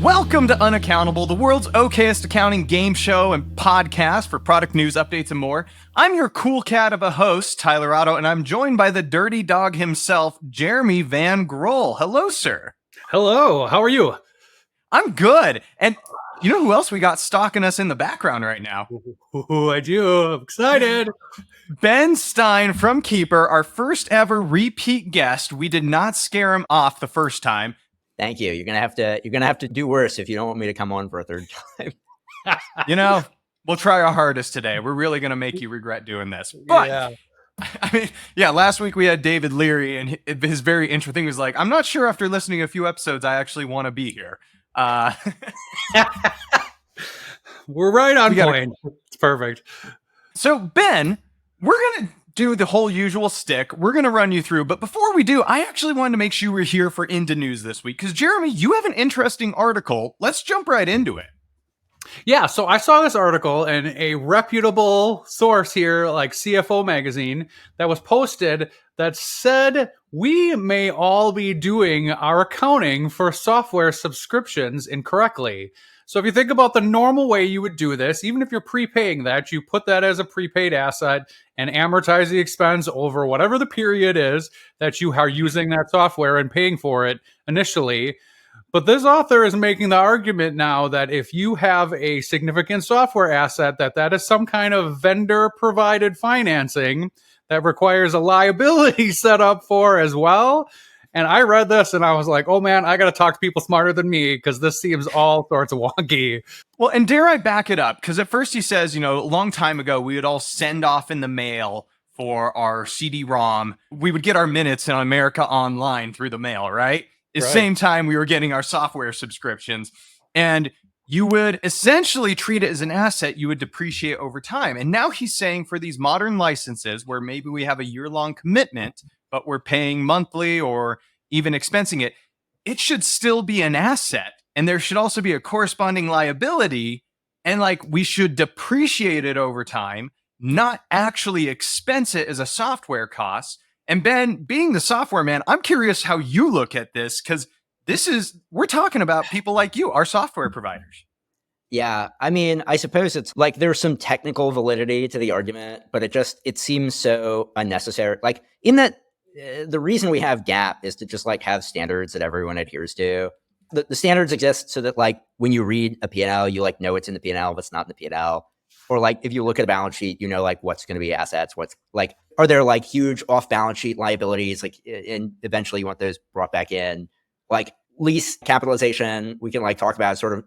Welcome to Unaccountable, the world's okayest accounting game show and podcast for product news, updates, and more. I'm your cool cat of a host, Tyler Otto, and I'm joined by the dirty dog himself, Jeremy Van Grohl. Hello, sir. Hello, how are you? I'm good. And you know who else we got stalking us in the background right now? Ooh, I do. I'm excited. Ben Stein from Keeper, our first ever repeat guest. We did not scare him off the first time. Thank you. You're gonna have to do worse if you don't want me to come on for a third time. You know, we'll try our hardest today. We're really gonna make you regret doing this. But Yeah. I mean, yeah, last week we had David Leary, and his very intro thing was like, I'm not sure after listening to a few episodes I actually want to be here. We're right on point. It's perfect. So, Ben, we're going to do the whole usual stick. We're going to run you through. But before we do, I actually wanted to make sure you were here for Into News this week. Because, Jeremy, you have an interesting article. Let's jump right into it. Yeah, so I saw this article in a reputable source here, like CFO Magazine, that was posted that said we may all be doing our accounting for software subscriptions incorrectly. So if you think about the normal way you would do this, even if you're prepaying that, you put that as a prepaid asset and amortize the expense over whatever the period is that you are using that software and paying for it initially. But this author is making the argument now that if you have a significant software asset, that is some kind of vendor-provided financing that requires a liability set up for as well. And I read this and I was like, oh man, I got to talk to people smarter than me because this seems all sorts of wonky. Well, and dare I back it up? Because at first he says, you know, a long time ago, we would all send off in the mail for our CD-ROM. We would get our minutes in America Online through the mail, right? At the same time, we were getting our software subscriptions. And you would essentially treat it as an asset you would depreciate over time. And now he's saying for these modern licenses where maybe we have a year-long commitment, but we're paying monthly or even expensing it, it should still be an asset. And there should also be a corresponding liability. And like we should depreciate it over time, not actually expense it as a software cost. And Ben, being the software man, I'm curious how you look at this because we're talking about people like you, our software providers. Yeah, I mean, I suppose it's like there's some technical validity to the argument, but it seems so unnecessary. Like in that, the reason we have GAAP is to just like have standards that everyone adheres to. The standards exist so that like when you read a P&L, you like know it's in the P&L, what's not in the P&L. Or like if you look at a balance sheet, you know like what's going to be assets, what's like, are there like huge off balance sheet liabilities? Like, and eventually you want those brought back in. Like lease capitalization, we can like talk about sort of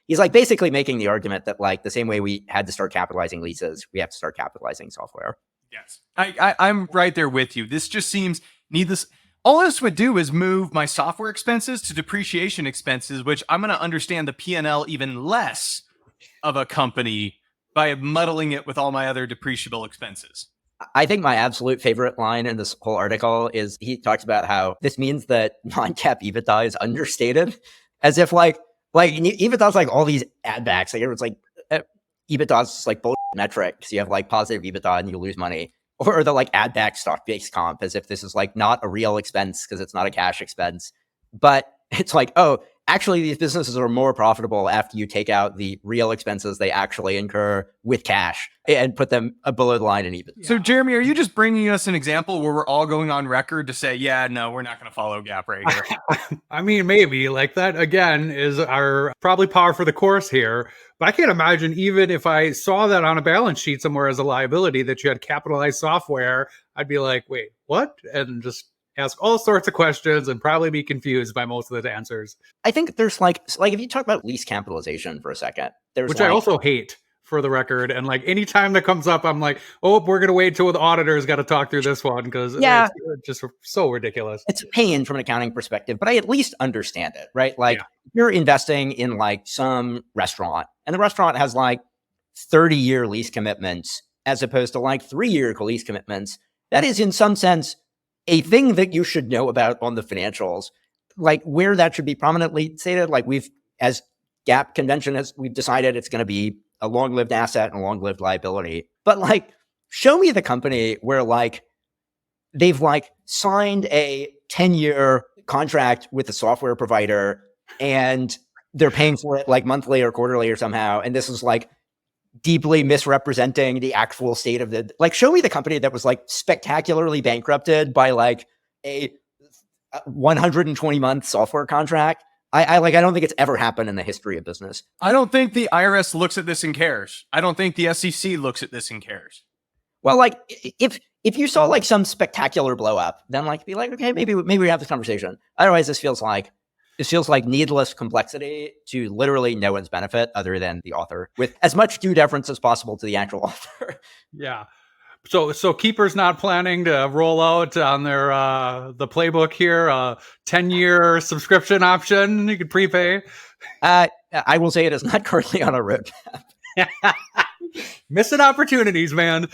he's like basically making the argument that like the same way we had to start capitalizing leases, we have to start capitalizing software. Yes, I'm right there with you. This just seems needless. All this would do is move my software expenses to depreciation expenses, which I'm going to understand the P&L even less of a company by muddling it with all my other depreciable expenses. I think my absolute favorite line in this whole article is he talks about how this means that non-GAAP EBITDA is understated, as if like EBITDA's like all these add backs. Like everyone's like EBITDA's like bullshit metrics. You have like positive EBITDA and you lose money, or the like add back stock-based comp, as if this is like not a real expense because it's not a cash expense. But it's like, oh, actually these businesses are more profitable after you take out the real expenses they actually incur with cash and put them below the line in EBITDA. So Jeremy, are you just bringing us an example where we're all going on record to say, yeah, no, we're not going to follow GAAP right here? I mean, maybe like that again is our probably par for the course here. But I can't imagine even if I saw that on a balance sheet somewhere as a liability that you had capitalized software, I'd be like, wait, what? And just ask all sorts of questions and probably be confused by most of the answers. I think there's like if you talk about lease capitalization for a second, which I also hate, for the record. And like anytime that comes up, I'm like, oh, we're going to wait till the auditor's got to talk through this one because it's just so ridiculous. It's a pain from an accounting perspective, but I at least understand it, right? Like you're investing in like some restaurant and the restaurant has like 30-year lease commitments as opposed to like 3-year lease commitments. That is in some sense a thing that you should know about on the financials, like where that should be prominently stated. Like as GAAP convention we've decided it's going to be a long-lived asset and a long-lived liability. But like, show me the company where like they've like signed a 10-year contract with a software provider and they're paying for it like monthly or quarterly or somehow. And this is like deeply misrepresenting the actual state of the, like, show me the company that was like spectacularly bankrupted by like a 120-month software contract. I don't think it's ever happened in the history of business. I don't think the IRS looks at this and cares. I don't think the SEC looks at this and cares. Well, like if you saw like some spectacular blow up, then like be like, okay, maybe we have this conversation. Otherwise, this feels like needless complexity to literally no one's benefit other than the author, with as much due deference as possible to the actual author. Yeah. So Keeper's not planning to roll out on their the playbook here 10-year subscription option you could prepay. I will say it is not currently on a roadmap. Missing opportunities, man.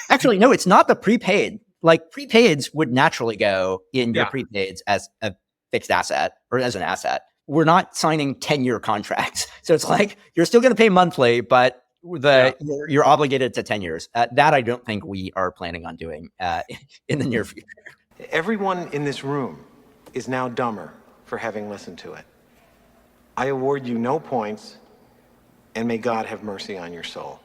Actually, no, it's not the prepaid. Like prepaids would naturally go in your prepaids as a fixed asset or as an asset. We're not signing 10-year contracts, so it's like you're still going to pay monthly, but you're obligated to 10 years. That I don't think we are planning on doing in the near future. Everyone in this room is now dumber for having listened to it. I award you no points, and may God have mercy on your soul.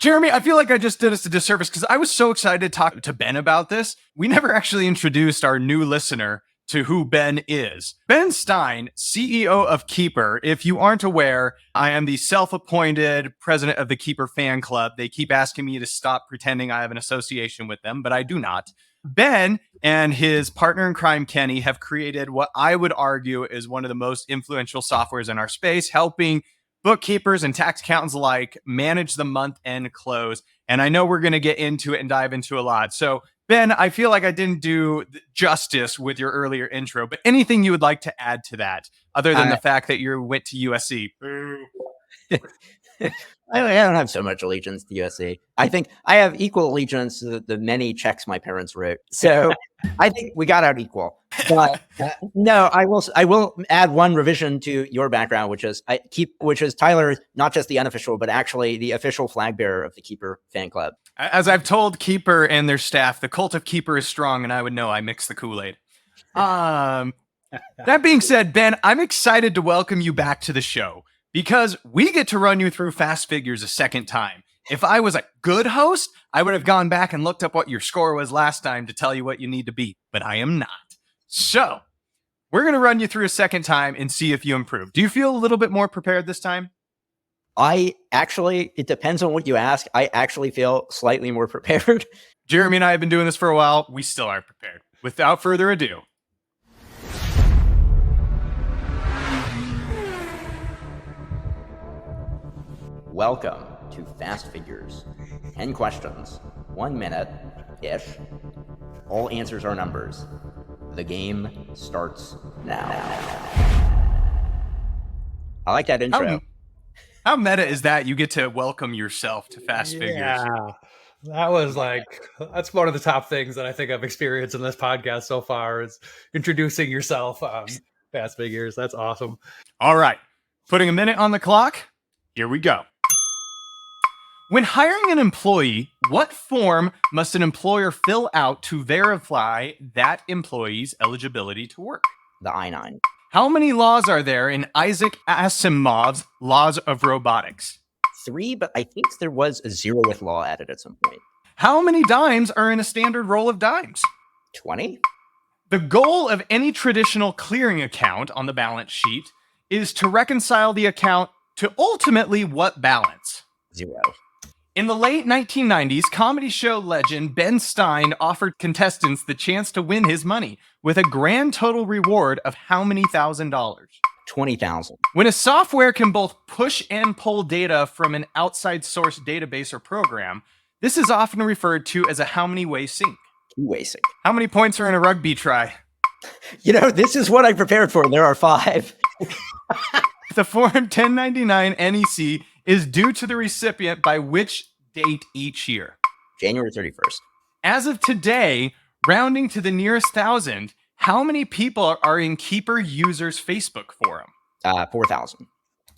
Jeremy, I feel like I just did us a disservice because I was so excited to talk to Ben about this. We never actually introduced our new listener to who Ben is. Ben Stein, CEO of Keeper. If you aren't aware, I am the self-appointed president of the Keeper fan club. They keep asking me to stop pretending I have an association with them, but I do not. Ben and his partner in crime, Kenny, have created what I would argue is one of the most influential softwares in our space, helping bookkeepers and tax accountants alike manage the month-end close. And I know we're going to get into it and dive into a lot. So Ben, I feel like I didn't do justice with your earlier intro, but anything you would like to add to that, other than the fact that you went to USC? I don't have so much allegiance to USC. I think I have equal allegiance to the many checks my parents wrote. So I think we got out equal. But no, I will add one revision to your background, which is Tyler, not just the unofficial, but actually the official flag bearer of the Keeper fan club. As I've told Keeper and their staff, the cult of Keeper is strong, and I would know I mix the Kool-Aid. That being said, Ben, I'm excited to welcome you back to the show because we get to run you through Fast Figures a second time. If I was a good host, I would have gone back and looked up what your score was last time to tell you what you need to beat, but I am not. So we're going to run you through a second time and see if you improve. Do you feel a little bit more prepared this time? It depends on what you ask. I actually feel slightly more prepared. Jeremy and I have been doing this for a while. We still aren't prepared. Without further ado. Welcome to Fast Figures. 10 questions, 1 minute-ish. All answers are numbers. The game starts now. I like that intro. How meta is that? You get to welcome yourself to Fast Figures. Yeah, that was that's one of the top things that I think I've experienced in this podcast so far is introducing yourself on Fast Figures. That's awesome. All right, putting a minute on the clock. Here we go. When hiring an employee, what form must an employer fill out to verify that employee's eligibility to work? The I-9. How many laws are there in Isaac Asimov's Laws of Robotics? 3, but I think there was a 0th law added at some point. How many dimes are in a standard roll of dimes? 20? The goal of any traditional clearing account on the balance sheet is to reconcile the account to ultimately what balance? 0. In the late 1990s, comedy show legend Ben Stein offered contestants the chance to win his money with a grand total reward of how many $1,000s? 20,000. When a software can both push and pull data from an outside source database or program, this is often referred to as a how many way sync. 2-way sync. How many points are in a rugby try? This is what I prepared for. There are 5. The Form 1099 NEC is due to the recipient by which date each year? January 31st. As of today, rounding to the nearest 1,000, how many people are in Keeper users' Facebook forum? 4,000.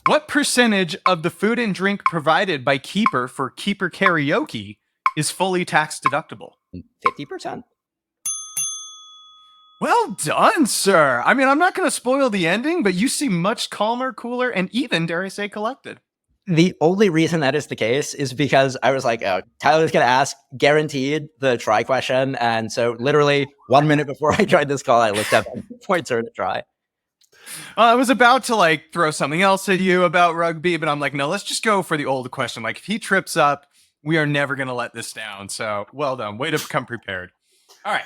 What percentage of the food and drink provided by Keeper for Keeper karaoke is fully tax deductible? 50%. Well done, sir. I mean, I'm not going to spoil the ending, but you seem much calmer, cooler, and even, dare I say, collected. The only reason that is the case is because I was like, oh, Tyler's going to ask guaranteed the try question. And so literally 1 minute before I joined this call, I looked up pointer to try. I was about to like throw something else at you about rugby, but I'm like, no, let's just go for the old question. Like, if he trips up, we are never going to let this down. So well done. Way to come prepared. All right.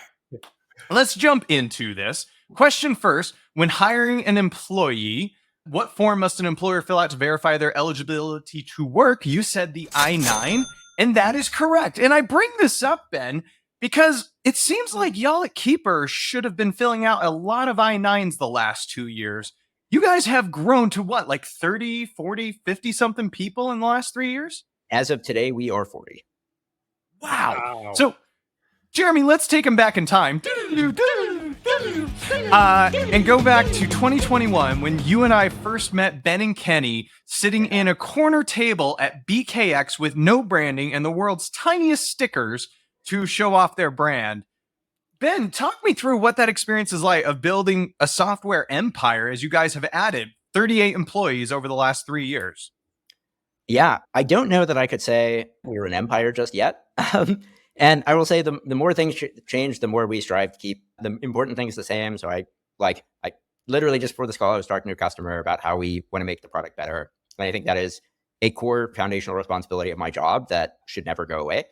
Let's jump into this. Question first. When hiring an employee, what form must an employer fill out to verify their eligibility to work? You said the I-9, and that is correct. And I bring this up, Ben, because it seems like y'all at Keeper should have been filling out a lot of I-9s the last 2 years. You guys have grown to what, like 30, 40, 50 something people in the last 3 years? As of today, we are 40. Wow. So, Jeremy, let's take him back in time. And go back to 2021 when you and I first met Ben and Kenny sitting in a corner table at BKX with no branding and the world's tiniest stickers to show off their brand. Ben, talk me through what that experience is like of building a software empire as you guys have added 38 employees over the last 3 years. Yeah, I don't know that I could say we're an empire just yet. And I will say the more things change, the more we strive to keep the important things the same. So I literally just before this call, I was talking to a customer about how we want to make the product better. And I think that is a core foundational responsibility of my job that should never go away.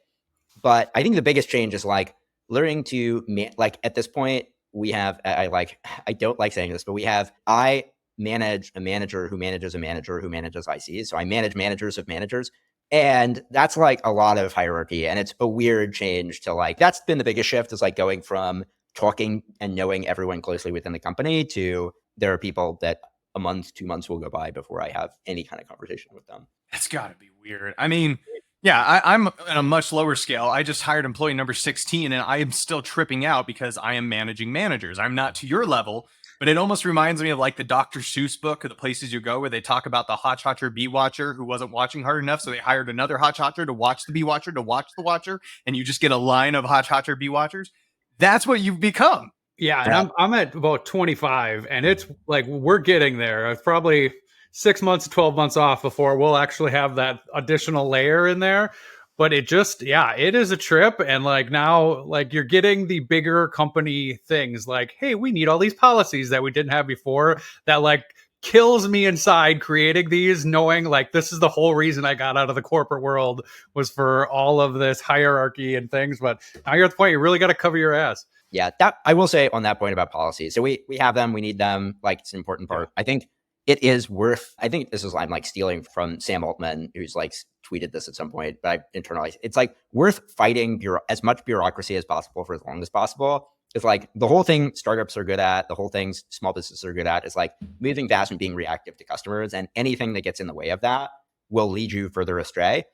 But I think the biggest change is like learning to at this point, we have, I don't like saying this, but I manage a manager who manages a manager who manages ICs. So I manage managers of managers. And that's like a lot of hierarchy. And it's a weird change to like, that's been the biggest shift is like going from talking and knowing everyone closely within the company to there are people that a month, 2 months will go by before I have any kind of conversation with them. That's got to be weird. I mean, yeah, I'm on a much lower scale. I just hired employee number 16 and I am still tripping out because I am managing managers. I'm not to your level, but it almost reminds me of like the Dr. Seuss book of the places you go where they talk about the hotshotcher bee watcher who wasn't watching hard enough. So they hired another hotshotcher to watch the bee watcher to watch the watcher. And you just get a line of hotshotcher bee watchers. That's what you've become. Yeah. And I'm at about 25 and it's like, we're getting there. It's probably 6 months to 12 months off before we'll actually have that additional layer in there. But it just, yeah, it is a trip. And like now, like you're getting the bigger company things like, hey, we need all these policies that we didn't have before. That like kills me inside creating these, knowing like this is the whole reason I got out of the corporate world was for all of this hierarchy and things. But now you're at the point you really got to cover your ass. Yeah, that I will say on that point about policies. So we have them, we need them. Like it's an important part. I think it is worth, I think this is, I'm like stealing from Sam Altman, who's like tweeted this at some point, but I internalized. It's like worth fighting as much bureaucracy as possible for as long as possible. It's like the whole thing startups are good at, the whole thing small businesses are good at is like moving fast and being reactive to customers. And anything that gets in the way of that will lead you further astray.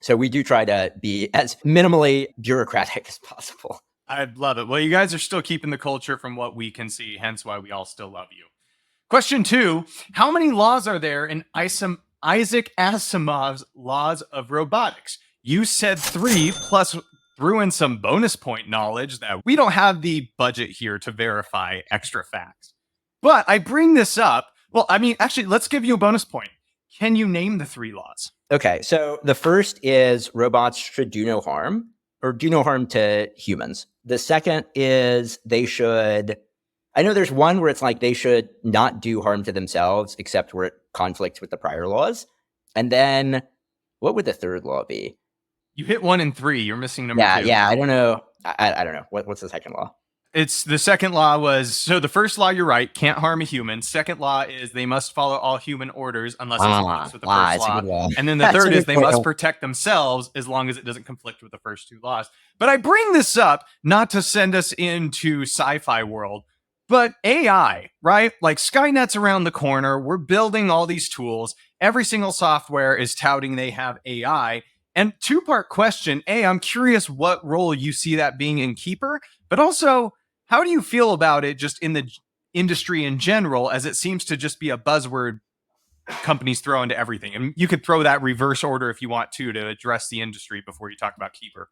So we do try to be as minimally bureaucratic as possible. I love it. Well, you guys are still keeping the culture from what we can see, hence why we all still love you. Question 2, how many laws are there in Isaac Asimov's laws of robotics? You said 3, plus threw in some bonus point knowledge that we don't have the budget here to verify extra facts. But I bring this up. Well, I mean, actually, let's give you a bonus point. Can you name the 3 laws? Okay, so the first is robots should do no harm or do no harm to humans. The second is they should... I know there's one where it's like they should not do harm to themselves, except where it conflicts with the prior laws. And then what would the third law be? You hit 1 and 3. You're missing number 2. Yeah. I don't know. I don't know. What's the second law? It's the second law was, so the first law, you're right, can't harm a human. Second law is they must follow all human orders unless it conflicts with the first law. And then the third is they must protect themselves as long as it doesn't conflict with the first 2 laws. But I bring this up not to send us into sci-fi world, but AI, right? Like Skynet's around the corner. We're building all these tools. Every single software is touting they have AI. And 2-part question. A, I'm curious what role you see that being in Keeper, but also how do you feel about it just in the industry in general, as it seems to just be a buzzword companies throw into everything? And you could throw that reverse order if you want to address the industry before you talk about Keeper.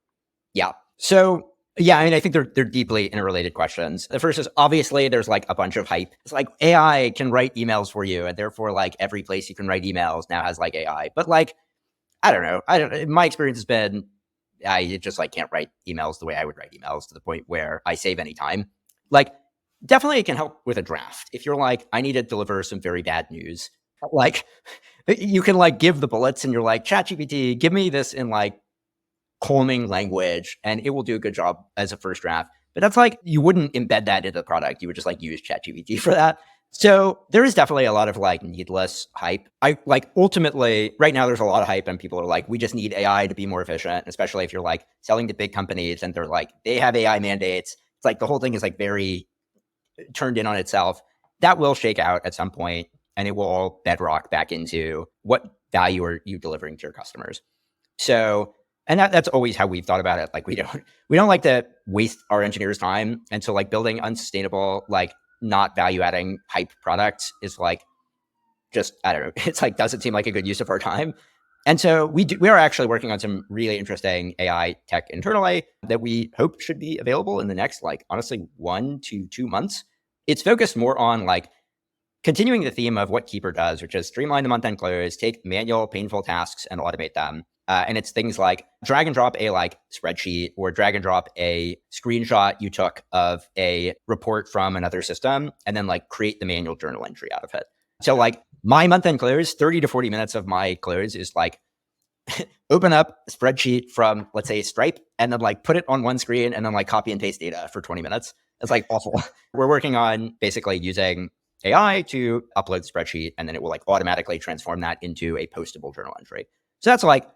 Yeah. So Yeah, I mean, I think they're deeply interrelated questions. The first is obviously there's like a bunch of hype. It's like AI can write emails for you, and therefore like every place you can write emails now has like AI. But like, I don't know. My experience has been I just like can't write emails the way I would write emails to the point where I save any time. Like, definitely it can help with a draft. If you're like, I need to deliver some very bad news, like you can like give the bullets and you're like, ChatGPT, give me this in like calming language and it will do a good job as a first draft. But that's like, you wouldn't embed that into the product. You would just like use ChatGPT for that. So there is definitely a lot of like needless hype. I like ultimately right now there's a lot of hype and people are like, we just need AI to be more efficient, especially if you're like selling to big companies and they're like, they have AI mandates. It's like the whole thing is like very turned in on itself. That will shake out at some point and it will all bedrock back into what value are you delivering to your customers. So, and that's always how we've thought about it. Like we don't like to waste our engineers' time. And so like building unsustainable, like not value adding hype products is like, just, I don't know. It's like, doesn't seem like a good use of our time. And so we are actually working on some really interesting AI tech internally that we hope should be available in the next, like, honestly, 1 to 2 months. It's focused more on like continuing the theme of what Keeper does, which is streamline the month-end close, take manual, painful tasks and automate them. And it's things like drag and drop a like spreadsheet or drag and drop a screenshot you took of a report from another system and then like create the manual journal entry out of it. So like my month-end close, 30 to 40 minutes of my close is like open up a spreadsheet from, let's say, Stripe, and then like put it on one screen and then like copy and paste data for 20 minutes. It's like awful. We're working on basically using AI to upload the spreadsheet, and then it will like automatically transform that into a postable journal entry. So that's like,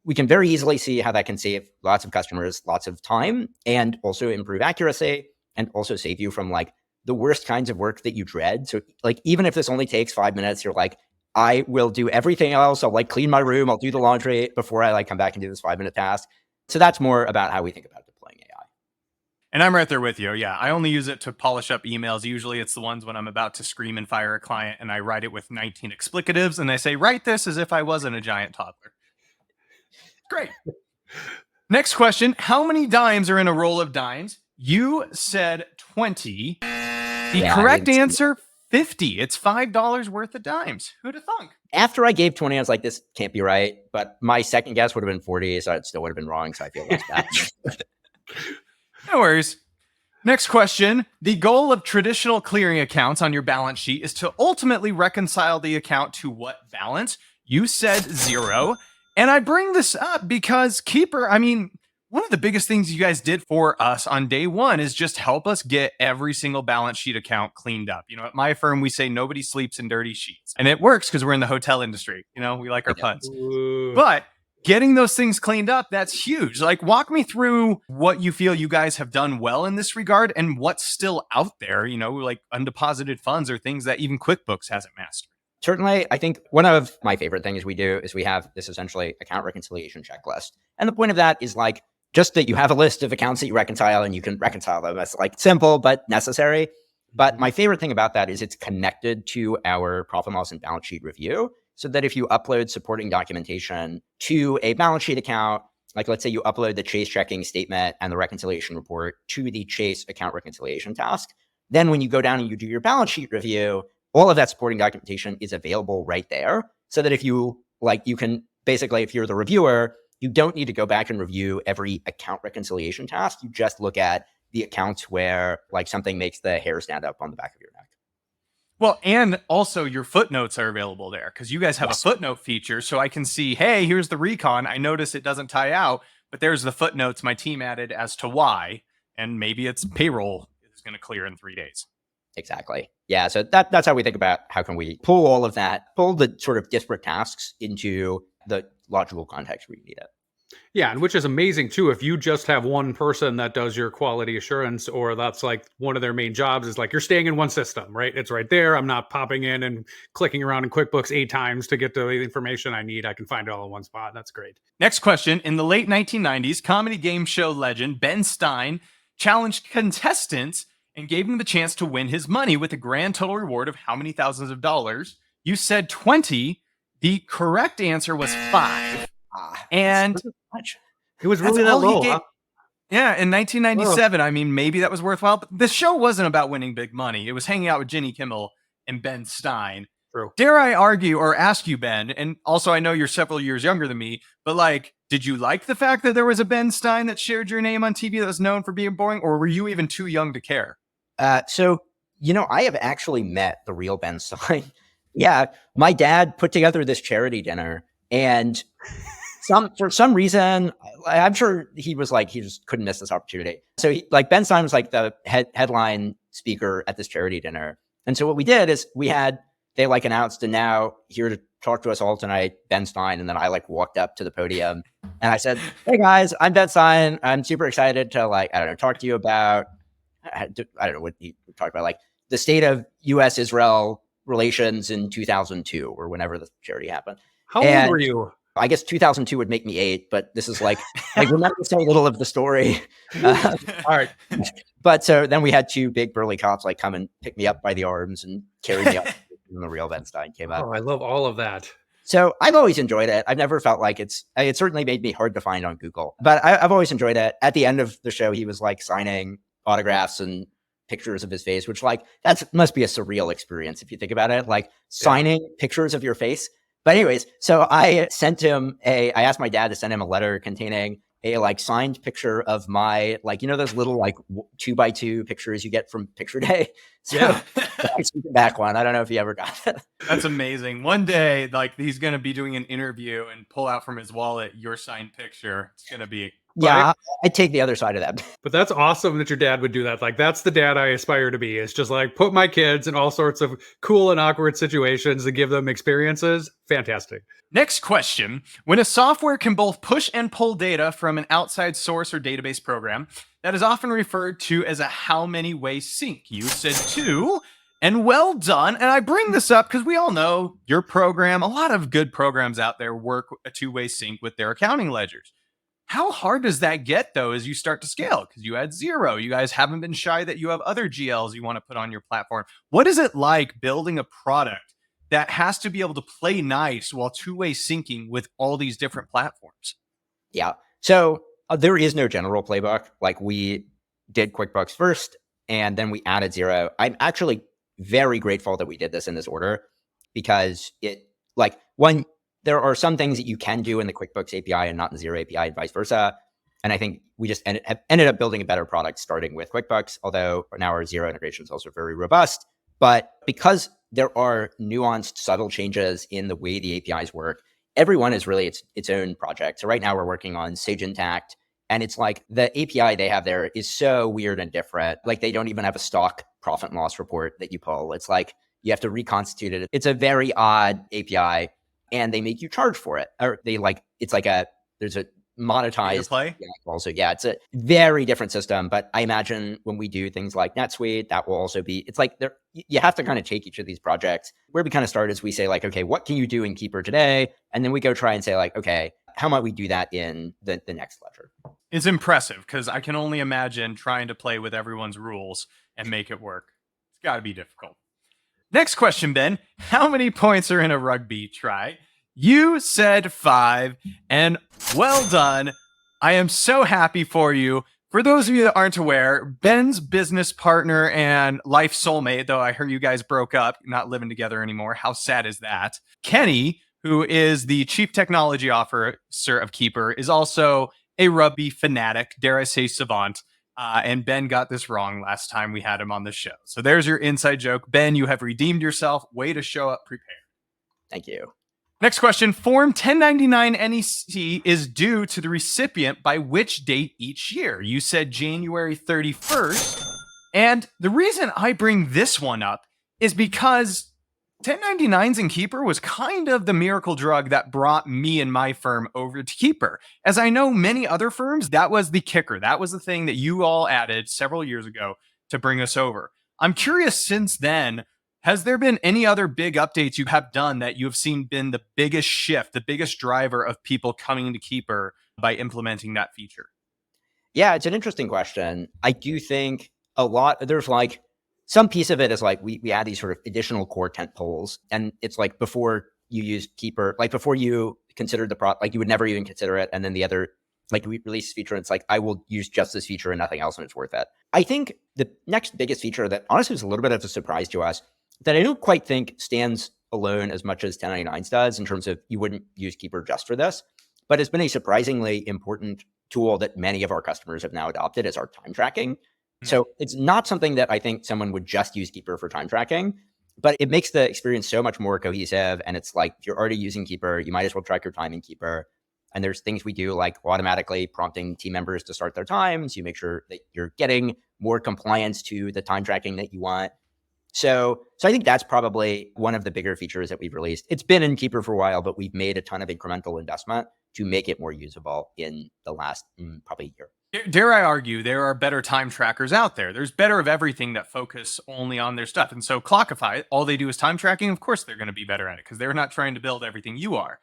we can very easily see how that can save lots of customers lots of time and also improve accuracy and also save you from like the worst kinds of work that you dread. So like, even if this only takes 5 minutes, you're like, I will do everything else. I'll like clean my room. I'll do the laundry before I like come back and do this 5-minute task. So that's more about how we think about deploying AI. And I'm right there with you. Yeah, I only use it to polish up emails. Usually it's the ones when I'm about to scream and fire a client and I write it with 19 explicatives and I say, write this as if I wasn't a giant toddler. Great. Next question. How many dimes are in a roll of dimes? You said 20. The correct answer, 50. It's $5 worth of dimes. Who'd have thunk? After I gave 20, I was like, this can't be right. But my second guess would have been 40, so it still would have been wrong. So I feel less bad. No worries. Next question. The goal of traditional clearing accounts on your balance sheet is to ultimately reconcile the account to what balance? You said 0. And I bring this up because Keeper, I mean, one of the biggest things you guys did for us on day one is just help us get every single balance sheet account cleaned up. You know, at my firm, we say nobody sleeps in dirty sheets. And it works because we're in the hotel industry. You know, we like our puns. But getting those things cleaned up, that's huge. Like, walk me through what you feel you guys have done well in this regard and what's still out there, you know, like undeposited funds or things that even QuickBooks hasn't mastered. Certainly, I think one of my favorite things we do is we have this essentially account reconciliation checklist. And the point of that is like just that you have a list of accounts that you reconcile and you can reconcile them. That's like simple, but necessary. But my favorite thing about that is it's connected to our profit and loss and balance sheet review. So that if you upload supporting documentation to a balance sheet account, like let's say you upload the Chase checking statement and the reconciliation report to the Chase account reconciliation task, then when you go down and you do your balance sheet review, all of that supporting documentation is available right there. So that if you like, you can basically, if you're the reviewer, you don't need to go back and review every account reconciliation task. You just look at the accounts where like something makes the hair stand up on the back of your neck. Well, and also your footnotes are available there because you guys have a footnote feature. So I can see, hey, here's the recon. I notice it doesn't tie out, but there's the footnotes my team added as to why. And maybe it's payroll is going to clear in 3 days. Exactly. Yeah. So that's how we think about how can we pull all of that, pull the sort of disparate tasks into the logical context where you need it. Yeah, and which is amazing too. If you just have one person that does your quality assurance, or that's like one of their main jobs, is like you're staying in one system, right? It's right there. I'm not popping in and clicking around in QuickBooks 8 times to get the information I need. I can find it all in one spot. That's great. Next question. In the late 1990s, comedy game show legend Ben Stein challenged contestants and gave them the chance to win his money with a grand total reward of how many thousands of dollars? You said 20. The correct answer was 5. And it was really that low, huh? Yeah, in 1997, I mean, maybe that was worthwhile, but the show wasn't about winning big money. It was hanging out with Jimmy Kimmel and Ben Stein. True. Dare I argue or ask you, Ben, and also I know you're several years younger than me, but like, did you like the fact that there was a Ben Stein that shared your name on TV that was known for being boring, or were you even too young to care? So, I have actually met the real Ben Stein. Yeah, my dad put together this charity dinner, and for some reason, I'm sure he was like, he just couldn't miss this opportunity. So Ben Stein was like the headline speaker at this charity dinner. And so what we did is they like announced, and now here to talk to us all tonight, Ben Stein. And then I like walked up to the podium and I said, hey guys, I'm Ben Stein. I'm super excited to talk to you about, I don't know what you talked about, like the state of US-Israel relations in 2002 or whenever the charity happened. How old were you? I guess 2002 would make me 8, but this is like remember so little of the story. All right. But so then we had 2 big burly cops like come and pick me up by the arms and carry me up when the real Ben Stein came up. Oh, I love all of that. So I've always enjoyed it. I've never felt like it certainly made me hard to find on Google, but I've always enjoyed it. At the end of the show, he was like signing autographs and pictures of his face, which like, must be a surreal experience if you think about it, like signing pictures of your face. But anyways, so I sent him I asked my dad to send him a letter containing a like signed picture of my, like, those little like 2x2 pictures you get from picture day. So Yeah. I sent him back one. I don't know if he ever got it. That's amazing. One day, like, he's going to be doing an interview and pull out from his wallet your signed picture. It's going to be... Yeah, I'd take the other side of that. But that's awesome that your dad would do that. Like, that's the dad I aspire to be. It's just like put my kids in all sorts of cool and awkward situations and give them experiences. Fantastic. Next question. When a software can both push and pull data from an outside source or database program, that is often referred to as a how many way sync. You said 2, and well done. And I bring this up because we all know your program, a lot of good programs out there work a 2-way sync with their accounting ledgers. How hard does that get, though, as you start to scale? Because you had 0. You guys haven't been shy that you have other GLs you want to put on your platform. What is it like building a product that has to be able to play nice while 2-way syncing with all these different platforms? Yeah. So there is no general playbook. Like we did QuickBooks first, and then we added 0. I'm actually very grateful that we did this in this order because there are some things that you can do in the QuickBooks API and not in the 0 API and vice versa. And I think we just ended up building a better product starting with QuickBooks, although now our 0 integration is also very robust. But because there are nuanced, subtle changes in the way the APIs work, everyone is really its own project. So right now we're working on Sage Intacct, and it's like the API they have there is so weird and different. Like they don't even have a stock profit and loss report that you pull. It's like you have to reconstitute it. It's a very odd API. And they make you charge for it, or there's a monetized play. Also, yeah, it's a very different system. But I imagine when we do things like NetSuite, that will also be. It's like you have to kind of take each of these projects. Where we kind of start is we say like, okay, what can you do in Keeper today, and then we go try and say like, okay, how might we do that in the next ledger? It's impressive because I can only imagine trying to play with everyone's rules and make it work. It's got to be difficult. Next question, Ben. How many points are in a rugby try? You said 5, and well done. I am so happy for you. For those of you that aren't aware, Ben's business partner and life soulmate, though I heard you guys broke up, not living together anymore. How sad is that? Kenny, who is the chief technology officer of Keeper, is also a rugby fanatic, dare I say savant. And Ben got this wrong last time we had him on the show. So there's your inside joke. Ben, you have redeemed yourself. Way to show up prepared. Thank you. Next question. Form 1099 NEC is due to the recipient by which date each year? You said January 31st. And the reason I bring this one up is because 1099s in Keeper was kind of the miracle drug that brought me and my firm over to Keeper. As I know many other firms, that was the kicker. That was the thing that you all added several years ago to bring us over. I'm curious, since then, has there been any other big updates you have done that you have seen been the biggest shift, the biggest driver of people coming to Keeper by implementing that feature? Yeah, it's an interesting question. I do think there's like, some piece of it is like we add these sort of additional core tent poles, and it's like before you use Keeper, like before you considered the product, like you would never even consider it, and then the other Like we release a feature and it's like, I will use just this feature and nothing else and it's worth it. I think the next biggest feature that honestly was a little bit of a surprise to us that I don't quite think stands alone as much as 1099s does in terms of you wouldn't use Keeper just for this, but it's been a surprisingly important tool that many of our customers have now adopted is our time tracking. So it's not something that I think someone would just use Keeper for time tracking, but it makes the experience so much more cohesive. And it's like, if you're already using Keeper, you might as well track your time in Keeper. And there's things we do like automatically prompting team members to start their times. You make sure that you're getting more compliance to the time tracking that you want. So I think that's probably one of the bigger features that we've released. It's been in Keeper for a while, but we've made a ton of incremental investment to make it more usable in the last probably year. Dare I argue, there are better time trackers out there. There's better of everything that focus only on their stuff. And so Clockify, all they do is time tracking. Of course, they're going to be better at it because they're not trying to build everything you are.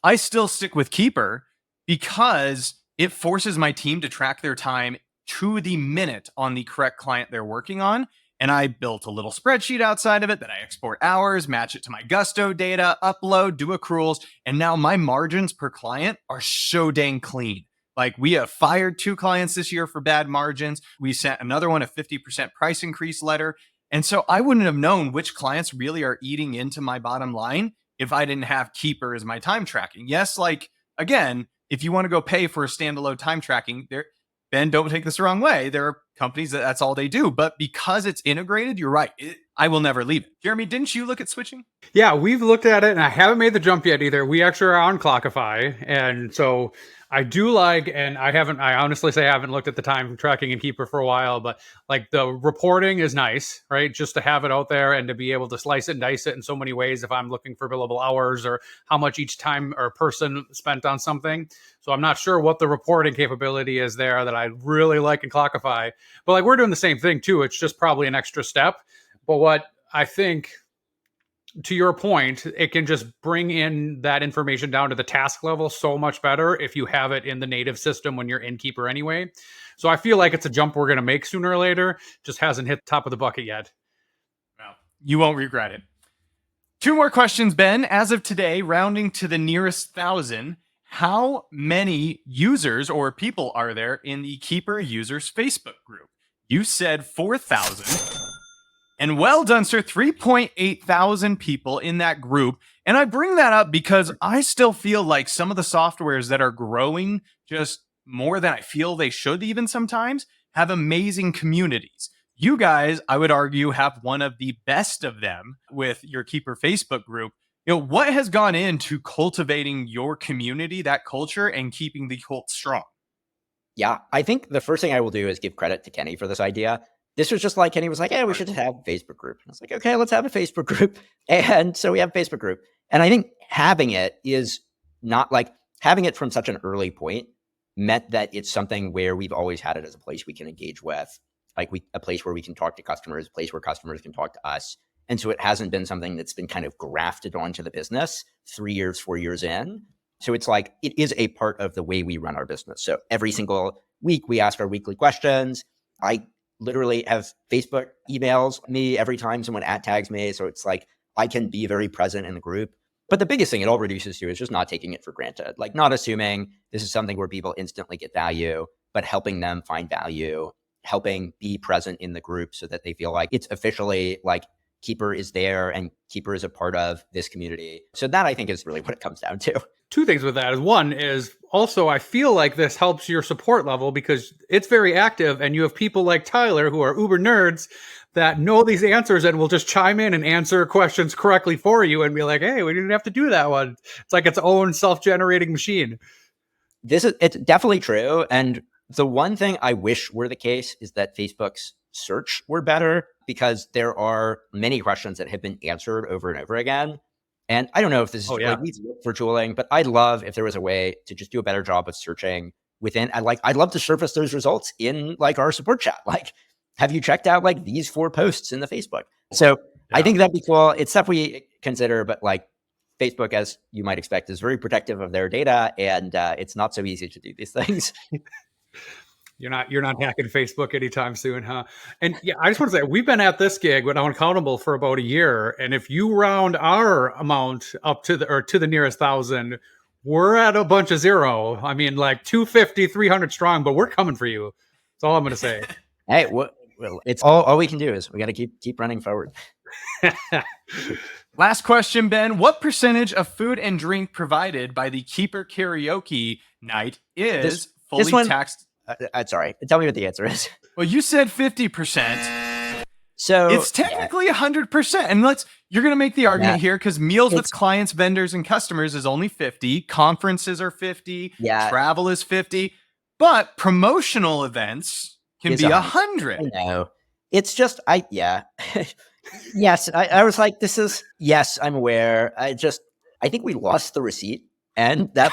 I still stick with Keeper because it forces my team to track their time to the minute on the correct client they're working on. And I built a little spreadsheet outside of it that I export hours, match it to my Gusto data, upload, do accruals. And now my margins per client are so dang clean. Like we have fired 2 clients this year for bad margins. We sent another one a 50% price increase letter. And so I wouldn't have known which clients really are eating into my bottom line if I didn't have Keeper as my time tracking. Yes, like, again, if you want to go pay for a standalone time tracking, Ben, don't take this the wrong way. There are companies that's all they do. But because it's integrated, you're right. I will never leave it. Jeremy, didn't you look at switching? Yeah, we've looked at it, and I haven't made the jump yet either. We actually are on Clockify, and so I do like, and I honestly say I haven't looked at the time tracking in Keeper for a while, but like the reporting is nice, right? Just to have it out there and to be able to slice it and dice it in so many ways if I'm looking for billable hours or how much each time or person spent on something. So I'm not sure what the reporting capability is there that I really like in Clockify, but like we're doing the same thing too. It's just probably an extra step. But what I think, to your point, it can just bring in that information down to the task level so much better if you have it in the native system when you're in Keeper anyway. So I feel like it's a jump we're going to make sooner or later. Just hasn't hit the top of the bucket yet. Well, you won't regret it. 2 more questions, Ben. As of today, rounding to the nearest 1,000, how many users or people are there in the Keeper users Facebook group? You said 4,000. And well done, sir. 3.8 thousand people in that group. And I bring that up because I still feel like some of the softwares that are growing just more than I feel they should even sometimes have amazing communities. You guys, I would argue, have one of the best of them with your Keeper Facebook group. You know, what has gone into cultivating your community, that culture, and keeping the cult strong? Yeah, I think the first thing I will do is give credit to Kenny for this idea. This was just like, Kenny was like, yeah, we should have a Facebook group. And I was like, okay, let's have a Facebook group. And so we have a Facebook group. And I think having it is not like having it from such an early point meant that it's something where we've always had it as a place we can engage with, like a place where we can talk to customers, a place where customers can talk to us. And so it hasn't been something that's been kind of grafted onto the business 3 years, 4 years in. So it's like, it is a part of the way we run our business. So every single week we ask our weekly questions. I literally have Facebook emails me every time someone tags me. So it's like, I can be very present in the group. But the biggest thing it all reduces to is just not taking it for granted. Like not assuming this is something where people instantly get value, but helping them find value, helping be present in the group so that they feel like it's officially like Keeper is there and Keeper is a part of this community. So that I think is really what it comes down to. 2 things with that is one is also I feel like this helps your support level because it's very active and you have people like Tyler who are uber nerds that know these answers and will just chime in and answer questions correctly for you and be like, hey, we didn't have to do that one. It's like its own self-generating machine. It's definitely true. And the one thing I wish were the case is that Facebook's search were better because there are many questions that have been answered over and over again. And I don't know if this is like we've looked for tooling, but I'd love if there was a way to just do a better job of searching within. I'd love to surface those results in like our support chat. Like, have you checked out like these 4 posts in the Facebook? So I think that'd be cool. It's stuff we consider, but like Facebook, as you might expect, is very protective of their data, and it's not so easy to do these things. You're not hacking Facebook anytime soon, huh? And yeah, I just want to say we've been at this gig with Uncountable for about a year, and if you round our amount up to the nearest 1,000, we're at a bunch of zero. I mean, like 250, 300 strong, but we're coming for you. That's all I'm going to say. Hey, it's all we can do is we got to keep running forward. Last question, Ben. What percentage of food and drink provided by the Keeper Karaoke night is fully taxed? Sorry, tell me what the answer is. Well, you said 50%. So it's technically 100%. And you're going to make the argument here because meals with clients, vendors, and customers is only 50. Conferences are 50. Yeah. Travel is 50. But promotional events can be 100. I know. It's just, yes, I was like, yes, I'm aware. I think we lost the receipt. And that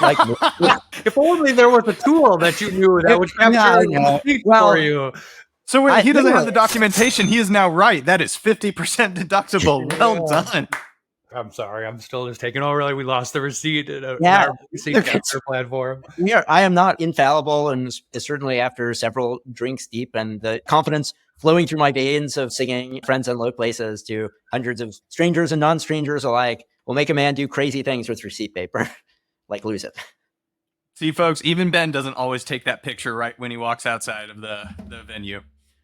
if only there was a tool that you knew that would capture for you. So wait, he doesn't have the documentation. He is now right. That is 50% deductible. Well done. I'm sorry. I'm still just taking over. Like we lost the receipt in our receipt capture platform. I am not infallible, and certainly after several drinks deep and the confidence flowing through my veins of singing Friends in Low Places to hundreds of strangers and non-strangers alike will make a man do crazy things with receipt paper, like lose it. See, folks, even Ben doesn't always take that picture right when he walks outside of the venue.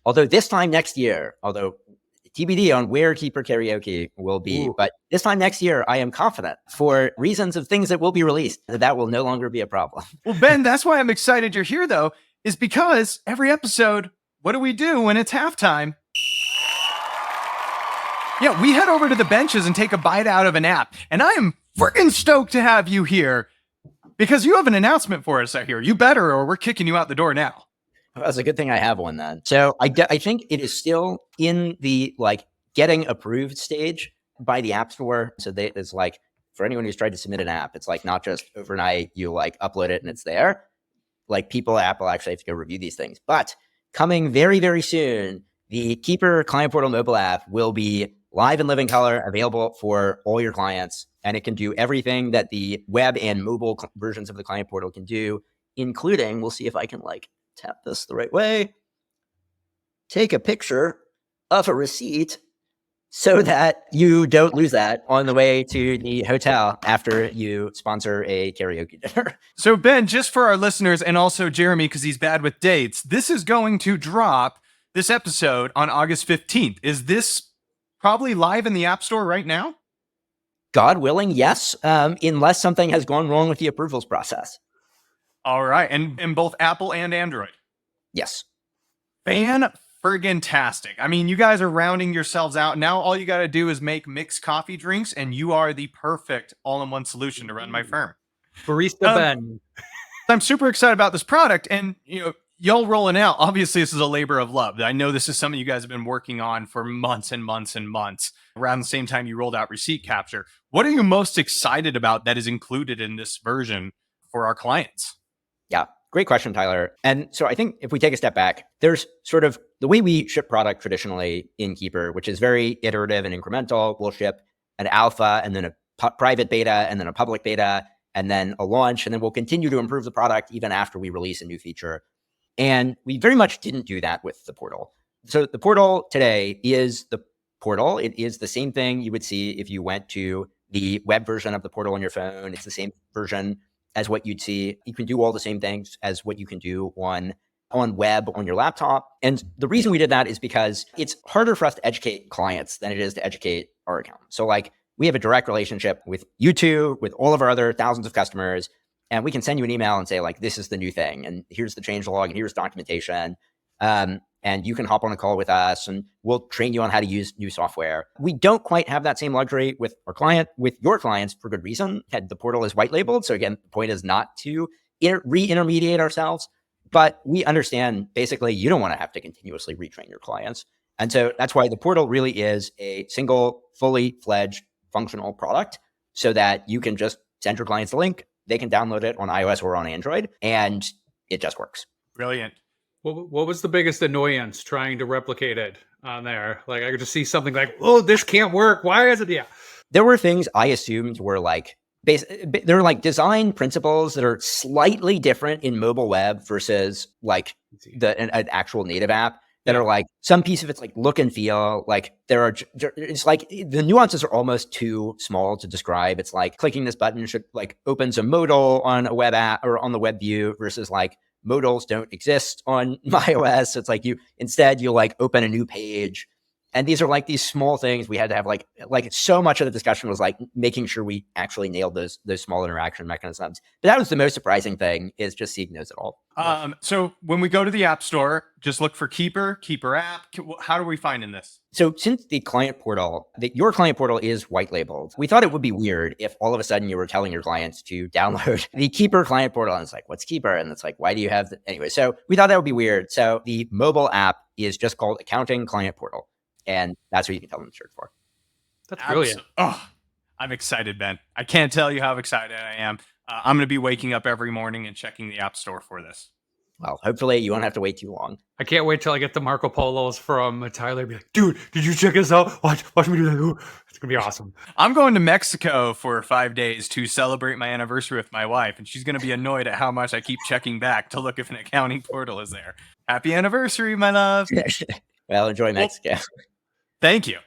Although this time next year, TBD on where Keeper Karaoke will be, but this time next year, I am confident for reasons of things that will be released that will no longer be a problem. Well, Ben, that's why I'm excited you're here, though, is because every episode, what do we do when it's halftime? Yeah, we head over to the benches and take a bite out of an app, and I am freaking stoked to have you here because you have an announcement for us out here. You better, or we're kicking you out the door now. That's a good thing I have one then. So I think it is still in the getting approved stage by the App Store. So it's for anyone who's tried to submit an app, it's not just overnight, you upload it and it's there. People at Apple actually have to go review these things. But coming very, very soon, the Keeper Client Portal mobile app will be live in living color, available for all your clients. And it can do everything that the web and mobile versions of the Client Portal can do, including, we'll see if I can tap this the right way, take a picture of a receipt so that you don't lose that on the way to the hotel after you sponsor a karaoke dinner. So Ben, just for our listeners and also Jeremy, because he's bad with dates, this is going to drop this episode on August 15th. Is this probably live in the App Store right now? God willing, yes, unless something has gone wrong with the approvals process. All right. And in both Apple and Android? Yes. Fan-friggin-tastic. I mean, you guys are rounding yourselves out. Now all you got to do is make mixed coffee drinks, and you are the perfect all-in-one solution to run my firm. Barista Ben. I'm super excited about this product, and y'all rolling out. Obviously, this is a labor of love. I know this is something you guys have been working on for months and months and months. Around the same time you rolled out receipt capture. What are you most excited about that is included in this version for our clients? Yeah, great question, Tyler. And so I think if we take a step back, there's sort of the way we ship product traditionally in Keeper, which is very iterative and incremental. We'll ship an alpha and then a private beta and then a public beta and then a launch. And then we'll continue to improve the product even after we release a new feature. And we very much didn't do that with the portal. So the portal today is the portal. It is the same thing you would see if you went to the web version of the portal on your phone. It's the same version as what you'd see. You can do all the same things as what you can do on web on your laptop. And the reason we did that is because it's harder for us to educate clients than it is to educate our accountants. So we have a direct relationship with you two, with all of our other thousands of customers, and we can send you an email and say this is the new thing, and here's the change log, and here's documentation. And you can hop on a call with us and we'll train you on how to use new software. We don't quite have that same luxury with your clients for good reason. The portal is white labeled. So again, the point is not to re-intermediate ourselves, but we understand basically you don't want to have to continuously retrain your clients. And so that's why the portal really is a single, fully fledged functional product so that you can just send your clients the link. They can download it on iOS or on Android, and it just works. Brilliant. What was the biggest annoyance trying to replicate it on there? I could just see something oh, this can't work. Why is it? Yeah. There were things I assumed were there were design principles that are slightly different in mobile web versus an actual native app that are like some piece of it's like look and feel. Like there are, it's like the nuances are almost too small to describe. It's like clicking this button should like opens a modal on a web app or on the web view versus like modals don't exist on iOS. So it's like instead you like open a new page. And these are like these small things we had to have like so much of the discussion was like making sure we actually nailed those small interaction mechanisms. But that was the most surprising thing is just Sieg knows it all. So when we go to the App Store, just look for Keeper app. How do we find in this? So since the client portal, your client portal is white labeled, we thought it would be weird if all of a sudden you were telling your clients to download the Keeper client portal. And it's like, what's Keeper? And it's like, why do you have anyway? So we thought that would be weird. So the mobile app is just called Accounting Client Portal. And that's what you can tell them to search for. That's brilliant. Oh, I'm excited, Ben. I can't tell you how excited I am. I'm going to be waking up every morning and checking the App Store for this. Well, hopefully you won't have to wait too long. I can't wait till I get the Marco Polos from Tyler. Be like, dude, did you check this out? Watch me do that. Ooh, it's going to be awesome. I'm going to Mexico for 5 days to celebrate my anniversary with my wife, and she's going to be annoyed at how much I keep checking back to look if an accounting portal is there. Happy anniversary, my love. Well, enjoy Mexico. Thank you.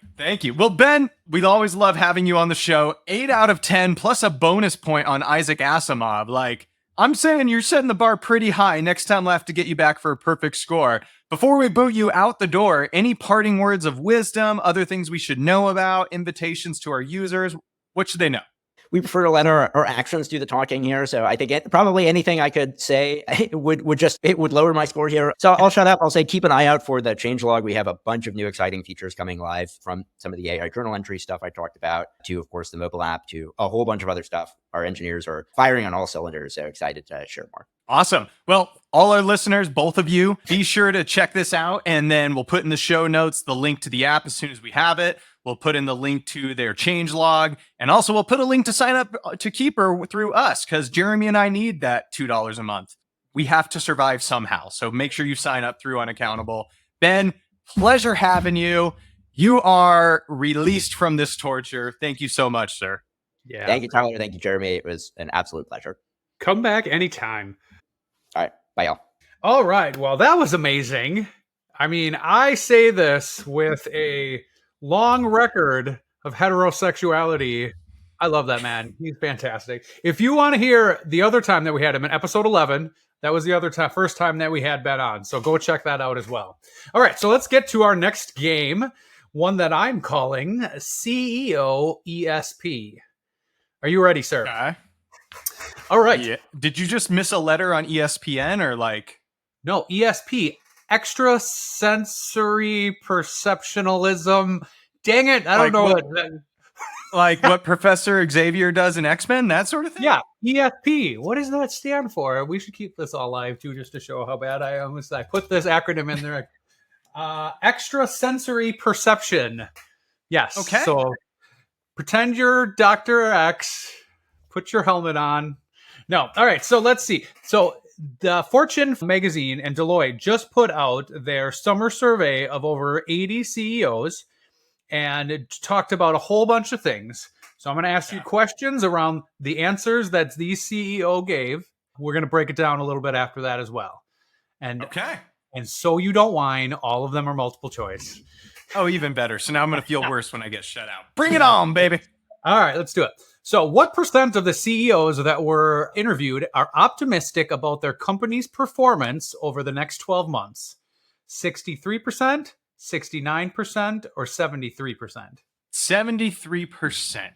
Well, Ben, we'd always love having you on the show. 8 out of 10 plus a bonus point on Isaac Asimov. Like, I'm saying you're setting the bar pretty high. Next time we'll have to get you back for a perfect score. Before we boot you out the door, any parting words of wisdom, other things we should know about, invitations to our users? What should they know? We prefer to let our actions do the talking here. So I think probably anything I could say would lower my score here. So I'll shut up. I'll say keep an eye out for the changelog. We have a bunch of new exciting features coming live, from some of the AI journal entry stuff I talked about to, of course, the mobile app, to a whole bunch of other stuff. Our engineers are firing on all cylinders. So excited to share more. Awesome. Well, all our listeners, both of you, be sure to check this out. And then we'll put in the show notes the link to the app as soon as we have it. We'll put in the link to their changelog. And also we'll put a link to sign up to Keeper through us, because Jeremy and I need that $2 a month. We have to survive somehow. So make sure you sign up through Unaccountable. Ben, pleasure having you. You are released from this torture. Thank you so much, sir. Yeah. Thank you, Tyler. Thank you, Jeremy. It was an absolute pleasure. Come back anytime. All right. Bye, y'all. All right. Well, that was amazing. I mean, I say this with a long record of heterosexuality. I love that man. He's fantastic. If you want to hear the other time that we had him in episode 11, that was the other first time that we had Ben on. So go check that out as well. All right. So let's get to our next game, one that I'm calling CEO ESP. Are you ready, sir? Okay. All right. Yeah. Did you just miss a letter on ESPN or like? No, ESP. Extrasensory Perceptionalism. Dang it. I don't know what. Like what Professor Xavier does in X-Men, that sort of thing? Yeah, ESP. What does that stand for? We should keep this all live, too, just to show how bad I am. I put this acronym in there. Extrasensory Perception. Yes. Okay. So pretend you're Dr. X. Put your helmet on. No. All right. So let's see. So the Fortune magazine and Deloitte just put out their summer survey of over 80 CEOs, and it talked about a whole bunch of things. So I'm going to ask you questions around the answers that these CEO gave. We're going to break it down a little bit after that as well. And so you don't whine, all of them are multiple choice. Oh, even better. So now I'm going to feel worse when I get shut out. Bring it on, baby. All right, let's do it. So what percent of the CEOs that were interviewed are optimistic about their company's performance over the next 12 months? 63%, 69%, or 73%? 73%.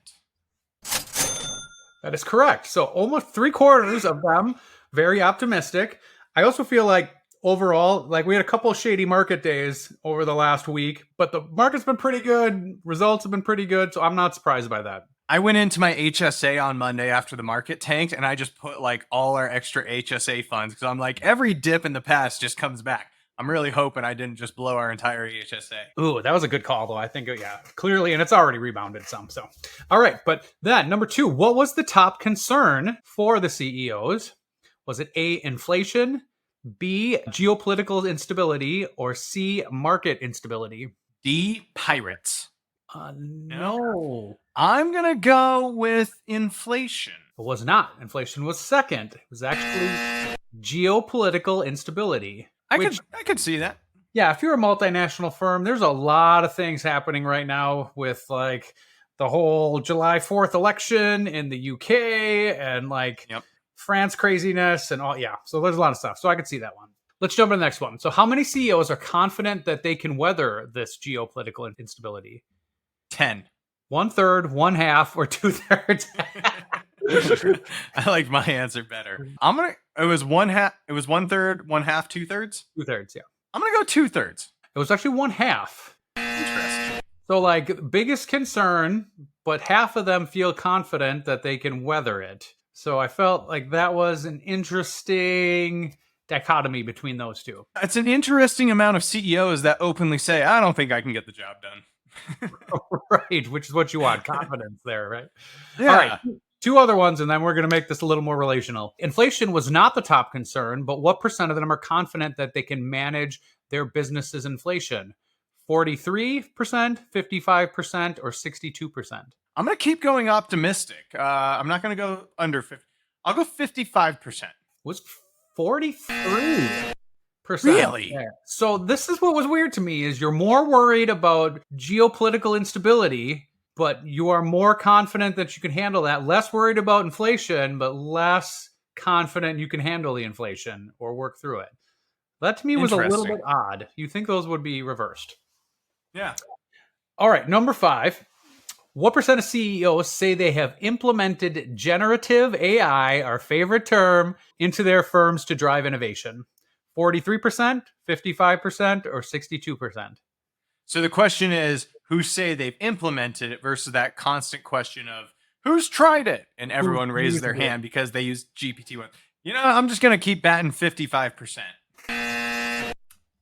That is correct. So almost 3/4 of them very optimistic. I also feel like overall, like we had a couple of shady market days over the last week, but the market's been pretty good. Results have been pretty good. So I'm not surprised by that. I went into my HSA on Monday after the market tanked, and I just put like all our extra HSA funds because I'm like, every dip in the past just comes back. I'm really hoping I didn't just blow our entire HSA. Ooh, that was a good call, though. I think, yeah, clearly, and it's already rebounded some. So, all right. But then, number 2, what was the top concern for the CEOs? Was it A, inflation, B, geopolitical instability, or C, market instability? D, pirates. No. I'm going to go with inflation. It was not. Inflation was second. It was actually geopolitical instability. I could see that. Yeah, if you're a multinational firm, there's a lot of things happening right now with like the whole July 4th election in the UK and like Yep. France craziness and all. Yeah, so there's a lot of stuff. So I could see that one. Let's jump to the next one. So, how many CEOs are confident that they can weather this geopolitical instability? 10. 1/3, 1/2, or 2/3? I like my answer better. I'm gonna. It was 1/2. It was 1/3, 1/2, 2/3. 2/3, yeah. I'm gonna go 2/3. It was actually 1/2. Interesting. So, like, biggest concern, but half of them feel confident that they can weather it. So, I felt like that was an interesting dichotomy between those two. It's an interesting amount of CEOs that openly say, "I don't think I can get the job done." Right, which is what you want, confidence there, right? Yeah. All right, two other ones, and then we're going to make this a little more relational. Inflation was not the top concern, but what percent of them are confident that they can manage their business's inflation? 43%, 55%, or 62%? I'm gonna keep going optimistic. I'm not gonna go under 50. I'll go 55%. Was 43%. Really? Yeah. So this is what was weird to me is you're more worried about geopolitical instability, but you are more confident that you can handle that, less worried about inflation, but less confident you can handle the inflation or work through it. That to me was a little Interesting. bit odd. You think those would be reversed. Yeah. All right, number 5. What percent of CEOs say they have implemented generative AI, our favorite term, into their firms to drive innovation? 43%, 55%, or 62%? So the question is, who say they've implemented it versus that constant question of who's tried it, and everyone raised their used it? hand because they used GPT-1. I'm just gonna keep batting 55%.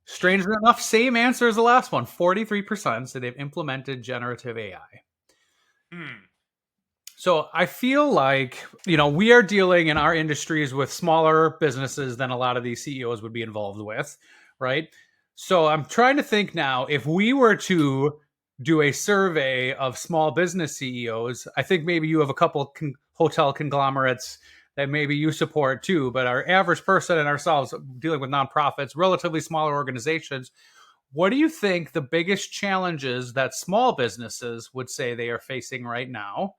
Strangely enough, same answer as the last one. 43% say they've implemented generative AI. So I feel like, we are dealing in our industries with smaller businesses than a lot of these CEOs would be involved with, right? So I'm trying to think now, if we were to do a survey of small business CEOs, I think maybe you have a couple hotel conglomerates that maybe you support too, but our average person and ourselves dealing with nonprofits, relatively smaller organizations, what do you think the biggest challenges that small businesses would say they are facing right now?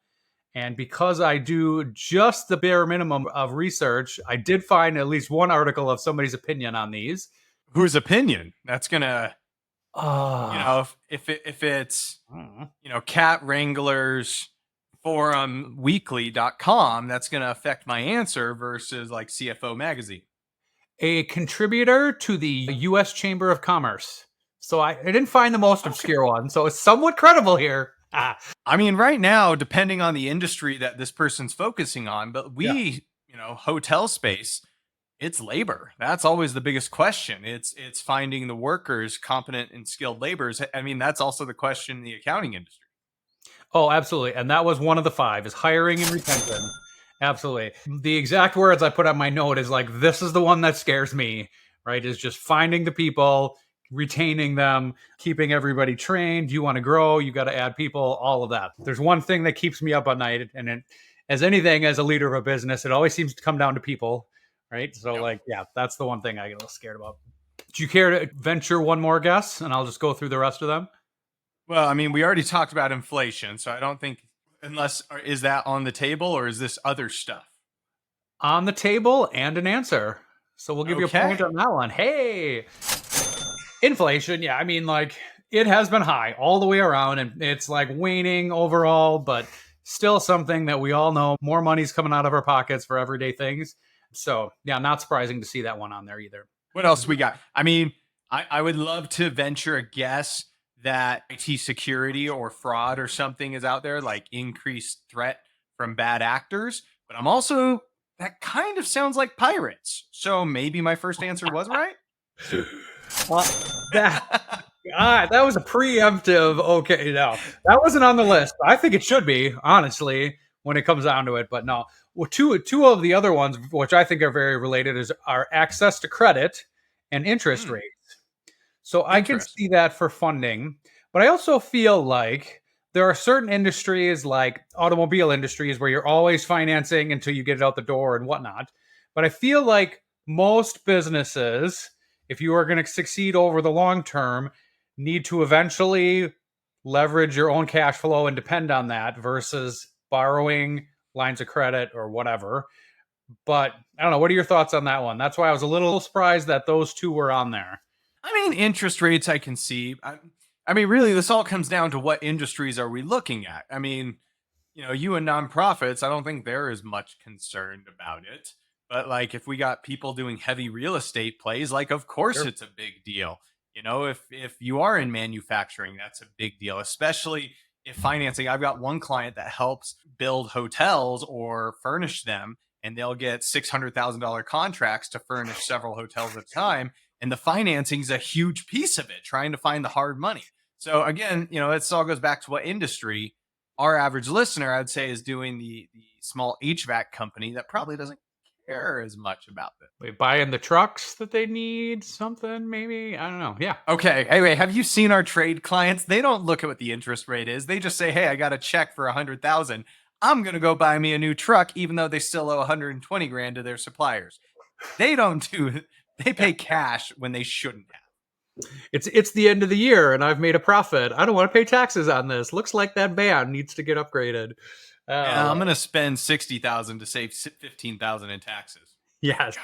And because I do just the bare minimum of research, I did find at least one article of somebody's opinion on these. Whose opinion? That's gonna, Oh, if it's Cat Wranglers forumweekly.com, that's gonna affect my answer versus like CFO magazine. a contributor to the U.S. Chamber of Commerce. So I didn't find the most obscure one. So it's somewhat credible here. I mean, right now, depending on the industry that this person's focusing on, but hotel space, it's labor. That's always the biggest question. It's finding the workers, competent and skilled laborers. I mean, that's also the question in the accounting industry. Oh, absolutely. And that was one of the 5 is hiring and retention. Absolutely. The exact words I put on my note is like, this is the one that scares me, right? Is just finding the people, retaining them, keeping everybody trained. You want to grow, you got to add people, all of that. There's one thing that keeps me up at night. And as anything, as a leader of a business, it always seems to come down to people, right? So that's the one thing I get a little scared about. Do you care to venture one more guess? And I'll just go through the rest of them. Well, I mean, we already talked about inflation, so I don't think, is that on the table or is this other stuff? On the table and an answer. So we'll give you a Okay. point on that one. Hey, inflation. Yeah, I mean, like it has been high all the way around and it's like waning overall, but still something that we all know more money's coming out of our pockets for everyday things. So yeah, not surprising to see that one on there either. What else we got? I mean, I would love to venture a guess that IT security or fraud or something is out there, like increased threat from bad actors. But that kind of sounds like pirates. So maybe my first answer was right. That was a preemptive. Okay, no, that wasn't on the list. I think it should be, honestly, when it comes down to it. But no, well, two of the other ones, which I think are very related, are access to credit and interest rates. So I can see that for funding, but I also feel like there are certain industries like automobile industries where you're always financing until you get it out the door and whatnot. But I feel like most businesses, if you are going to succeed over the long term, need to eventually leverage your own cash flow and depend on that versus borrowing lines of credit or whatever. But I don't know. What are your thoughts on that one? That's why I was a little surprised that those two were on there. I mean, interest rates I can see. I mean, really, this all comes down to what industries are we looking at? I mean, you and nonprofits, I don't think they're as much concerned about it. But like if we got people doing heavy real estate plays, like of course Sure. it's a big deal. If you are in manufacturing, that's a big deal, especially if financing. I've got one client that helps build hotels or furnish them, and they'll get $600,000 contracts to furnish several hotels at a time. And the financing is a huge piece of it, trying to find the hard money. So again, it all goes back to what industry. Our average listener, I'd say, is doing the small HVAC company that probably doesn't care as much about this. Wait, buying the trucks that they need, something maybe? I don't know. Yeah. Okay. Anyway, have you seen our trade clients? They don't look at what the interest rate is. They just say, "Hey, I got a check for 100,000. I'm gonna go buy me a new truck," even though they still owe 120 grand to their suppliers. They don't do. They pay cash when they shouldn't have. It's the end of the year and I've made a profit. I don't want to pay taxes on this. Looks like that van needs to get upgraded. Yeah, I'm gonna spend 60,000 to save 15,000 in taxes. Yes.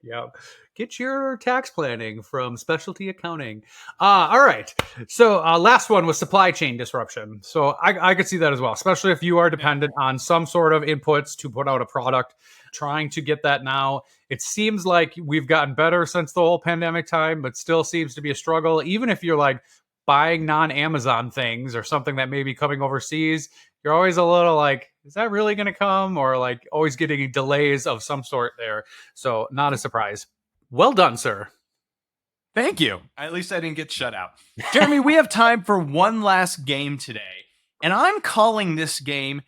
Yeah. Get your tax planning from Specialty Accounting. All right. So last one was supply chain disruption. So I could see that as well, especially if you are dependent on some sort of inputs to put out a product. Trying to get that now. It seems like we've gotten better since the whole pandemic time, but still seems to be a struggle. Even if you're like buying non-Amazon things or something that may be coming overseas, you're always a little like, is that really going to come? Or like always getting delays of some sort there. So not a surprise. Well done, sir. Thank you. At least I didn't get shut out. Jeremy, we have time for one last game today, and I'm calling this game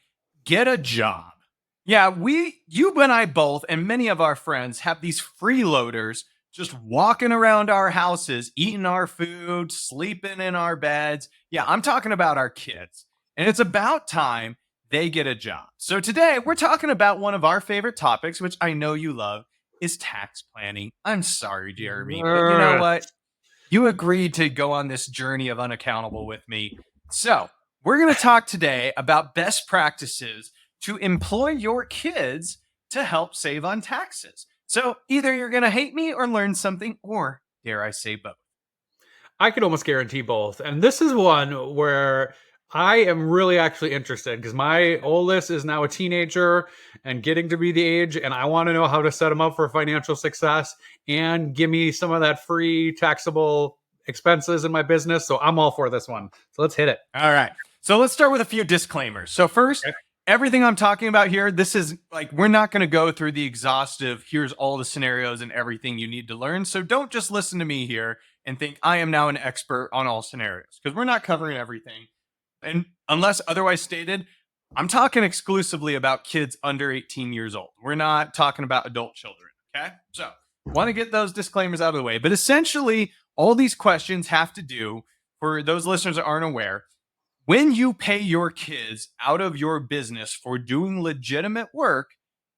Get a Job. Yeah, you and I both, and many of our friends have these freeloaders just walking around our houses, eating our food, sleeping in our beds. Yeah, I'm talking about our kids. And it's about time they get a job. So today we're talking about one of our favorite topics, which I know you love, is tax planning. I'm sorry, Jeremy, but you know what? You agreed to go on this journey of unaccountable with me. So we're going to talk today about best practices to employ your kids to help save on taxes. So either you're going to hate me or learn something, or dare I say both. I could almost guarantee both. And this is one where I am really actually interested because my oldest is now a teenager and getting to be the age, and I want to know how to set him up for financial success and give me some of that free taxable expenses in my business. So I'm all for this one. So let's hit it. All right. So let's start with a few disclaimers. So first, Okay. Everything I'm talking about here, this is like, we're not going to go through the exhaustive, here's all the scenarios and everything you need to learn. So don't just listen to me here and think I am now an expert on all scenarios, because we're not covering everything. And unless otherwise stated, I'm talking exclusively about kids under 18 years old. We're not talking about adult children. Okay. So want to get those disclaimers out of the way. But essentially, all these questions have to do, for those listeners that aren't aware, when you pay your kids out of your business for doing legitimate work,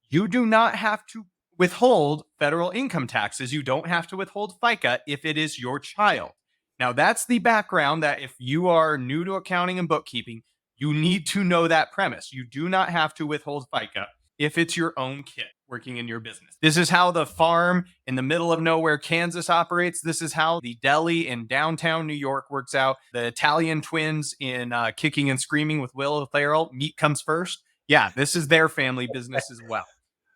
you do not have to withhold federal income taxes. You don't have to withhold FICA if it is your child. Now, that's the background that if you are new to accounting and bookkeeping, you need to know that premise. You do not have to withhold FICA if it's your own kid working in your business. This is how the farm in the middle of nowhere, Kansas operates. This is how the deli in downtown New York works out. The Italian twins in Kicking and Screaming with Will Ferrell, meat comes first. Yeah, this is their family business as well.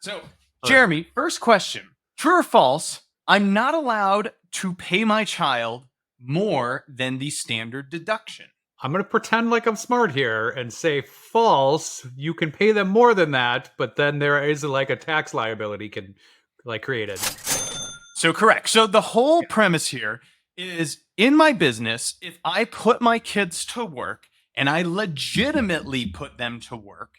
So, Jeremy, first question. True or false, I'm not allowed to pay my child more than the standard deduction? I'm going to pretend like I'm smart here and say false. You can pay them more than that, but then there is like a tax liability created. So correct. So the whole premise here is, in my business, if I put my kids to work and I legitimately put them to work,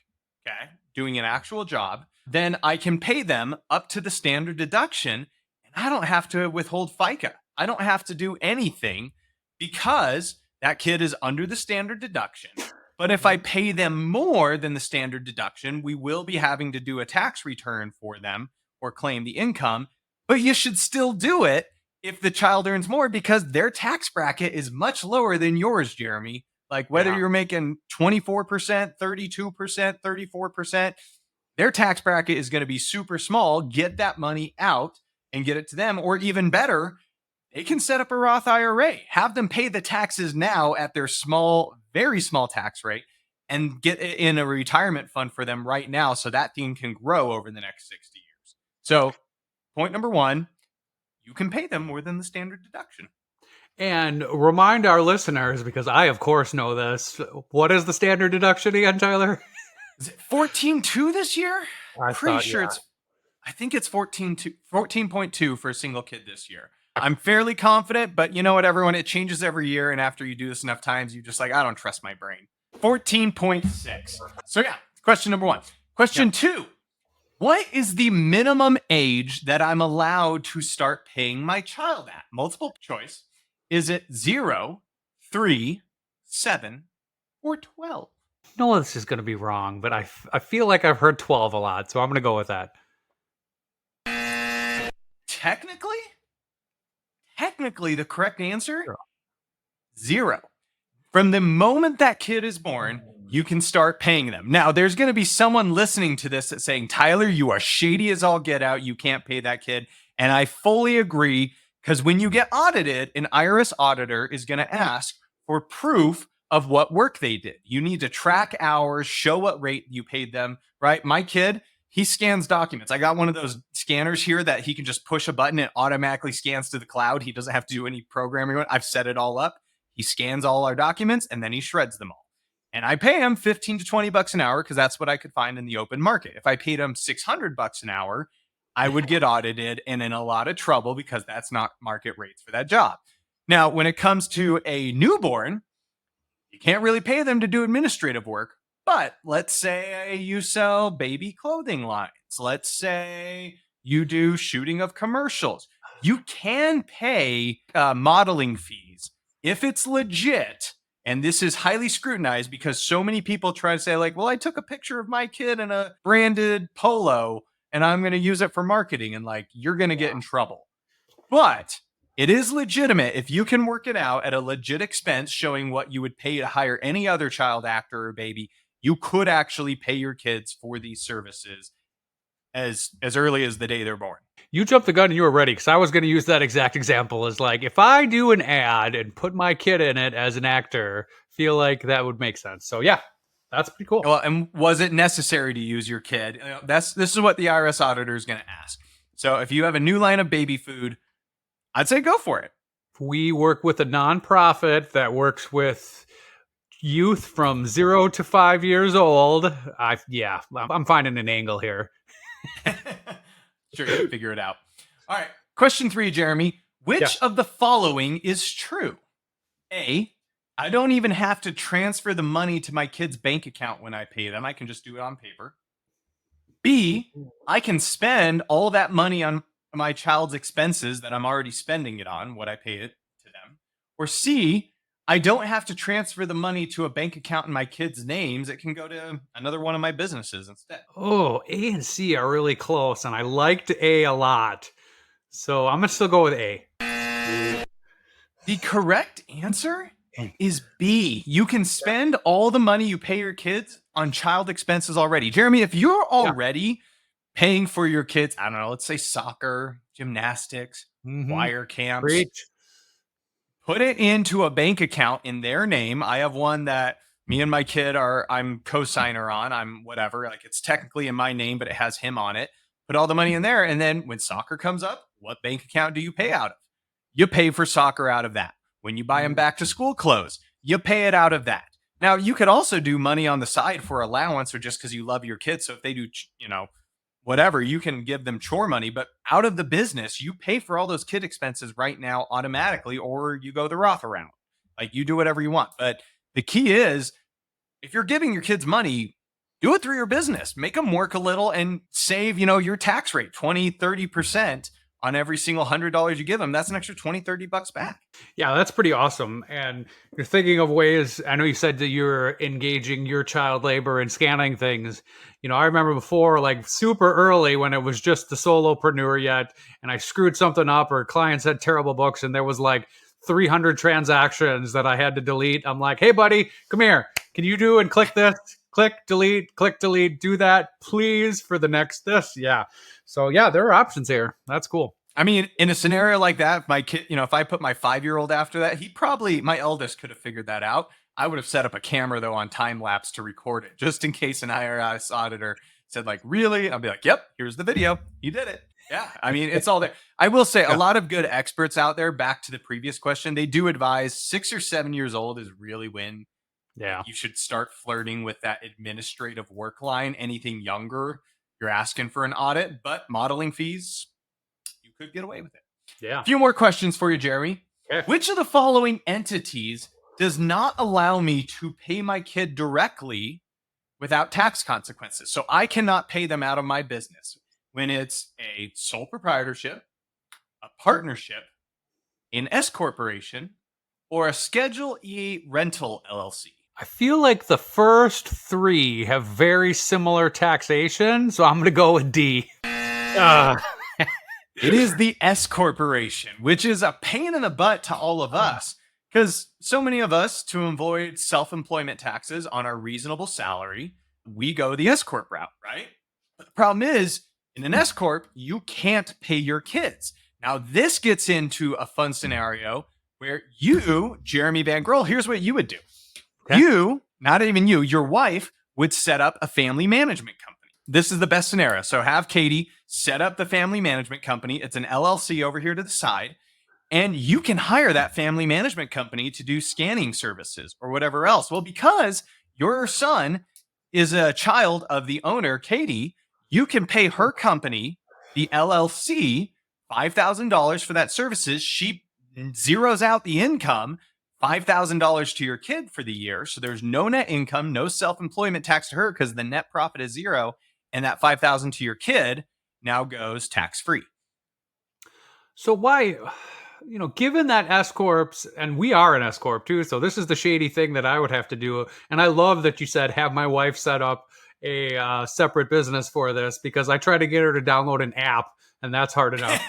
okay, doing an actual job, then I can pay them up to the standard deduction and I don't have to withhold FICA. I don't have to do anything because that kid is under the standard deduction. But if I pay them more than the standard deduction, we will be having to do a tax return for them or claim the income. But you should still do it if the child earns more, because their tax bracket is much lower than yours, Jeremy. Like whether Yeah. you're making 24%, 32%, 34%, their tax bracket is going to be super small. Get that money out and get it to them. Or even better, they can set up a Roth IRA, have them pay the taxes now at their small, very small tax rate, and get it in a retirement fund for them right now so that thing can grow over the next 60 years. So, point number one, you can pay them more than the standard deduction. And remind our listeners, because I, of course, know this. What is the standard deduction again, Tyler? Is it 14.2 this year? I Pretty thought, sure yeah. I think it's 14.2 for a single kid this year. I'm fairly confident, but you know what, everyone? It changes every year. And after you do this enough times, you just like, I don't trust my brain. 14.6. So yeah, question number one. Question two. What is the minimum age that I'm allowed to start paying my child at? Multiple choice. Is it 0, 3, 7, or 12? No, this is going to be wrong, but I feel like I've heard 12 a lot, so I'm going to go with that. Technically, the correct answer, Zero. 0. From the moment that kid is born, you can start paying them. Now, there's going to be someone listening to this that's saying, Tyler, you are shady as all get out. You can't pay that kid. And I fully agree, because when you get audited, an IRS auditor is going to ask for proof of what work they did. You need to track hours, show what rate you paid them, right? My kid, he scans documents. I got one of those scanners here that he can just push a button and automatically scans to the cloud. He doesn't have to do any programming. I've set it all up. He scans all our documents and then he shreds them all. And I pay him 15 to 20 bucks an hour because that's what I could find in the open market. If I paid him 600 bucks an hour, I would get audited and in a lot of trouble because that's not market rates for that job. Now, when it comes to a newborn, you can't really pay them to do administrative work. But let's say you sell baby clothing lines. Let's say you do shooting of commercials. You can pay modeling fees if it's legit. And this is highly scrutinized because so many people try to say like, well, I took a picture of my kid in a branded polo and I'm going to use it for marketing. And like, you're going to get in trouble. But it is legitimate if you can work it out at a legit expense showing what you would pay to hire any other child actor or baby. You could actually pay your kids for these services as early as the day they're born. You jumped the gun and you were ready, because I was going to use that exact example as like, if I do an ad and put my kid in it as an actor, feel like that would make sense. So yeah, that's pretty cool. Well, and was it necessary to use your kid? This is what the IRS auditor is going to ask. So if you have a new line of baby food, I'd say go for it. We work with a nonprofit that works with youth from 0 to 5 years old. I'm finding an angle here. Sure, you can figure it out. All right. Question 3, Jeremy. Which of the following is true? A, I don't even have to transfer the money to my kid's bank account when I pay them. I can just do it on paper. B, I can spend all that money on my child's expenses that I'm already spending it on, what I pay it to them. Or C, I don't have to transfer the money to a bank account in my kids' names. It can go to another one of my businesses instead. Oh, A and C are really close, and I liked A a lot. So I'm going to still go with A. The correct answer is B. You can spend all the money you pay your kids on child expenses already. Jeremy, if you're already paying for your kids, I don't know, let's say soccer, gymnastics, choir camps, put it into a bank account in their name. I have one that me and my kid I'm co-signer on. I'm whatever. Like it's technically in my name, but it has him on it. Put all the money in there. And then when soccer comes up, what bank account do you pay out of? You pay for soccer out of that. When you buy them back to school clothes, you pay it out of that. Now, you could also do money on the side for allowance or just because you love your kids. So if they do, whatever, you can give them chore money, but out of the business, you pay for all those kid expenses right now automatically, or you go the Roth around. Like you do whatever you want. But the key is if you're giving your kids money, do it through your business, make them work a little and save, your tax rate, 20, 30% on every single $100 you give them, that's an extra 20, $30 back. Yeah, that's pretty awesome. And you're thinking of ways, I know you said that you're engaging your child labor and scanning things. I remember before, like super early when it was just the solopreneur yet, and I screwed something up or clients had terrible books and there was like 300 transactions that I had to delete. I'm like, hey, buddy, come here. Can you do and click this? Click, delete, do that, please, for the next this. Yeah. So yeah, there are options here. That's cool. I mean, in a scenario like that, my kid, if I put my 5-year-old after that, my eldest could have figured that out. I would have set up a camera though on time lapse to record it just in case an IRS auditor said like, really? I'll be like, yep, here's the video. You did it. Yeah. I mean, it's all there. I will say a lot of good experts out there, back to the previous question, they do advise 6 or 7 years old is really when you should start flirting with that administrative work line. Anything younger, you're asking for an audit, but modeling fees, you could get away with it. Yeah. A few more questions for you, Jeremy. Okay. Which of the following entities does not allow me to pay my kid directly without tax consequences? So I cannot pay them out of my business when it's a sole proprietorship, a partnership, an S corporation, or a Schedule E rental LLC. I feel like the first three have very similar taxation, so I'm going to go with D. It is the S corporation, which is a pain in the butt to all of us, because so many of us, to avoid self-employment taxes on our reasonable salary, we go the S corp route, right? But the problem is, in an S corp, you can't pay your kids. Now, this gets into a fun scenario where you, Jeremy Van Grohl, here's what you would do. Okay. You, not even you, your wife would set up a family management company. This is the best scenario. So have Katie set up the family management company. It's an LLC over here to the side. And you can hire that family management company to do scanning services or whatever else. Well, because your son is a child of the owner, Katie, you can pay her company, the LLC, $5,000 for that services. She zeroes out the income, $5,000 to your kid for the year. So there's no net income, no self-employment tax to her because the net profit is zero. And that $5,000 to your kid now goes tax-free. So why, given that S corps, and we are an S corp too, so this is the shady thing that I would have to do. And I love that you said have my wife set up a separate business for this, because I try to get her to download an app, and that's hard enough.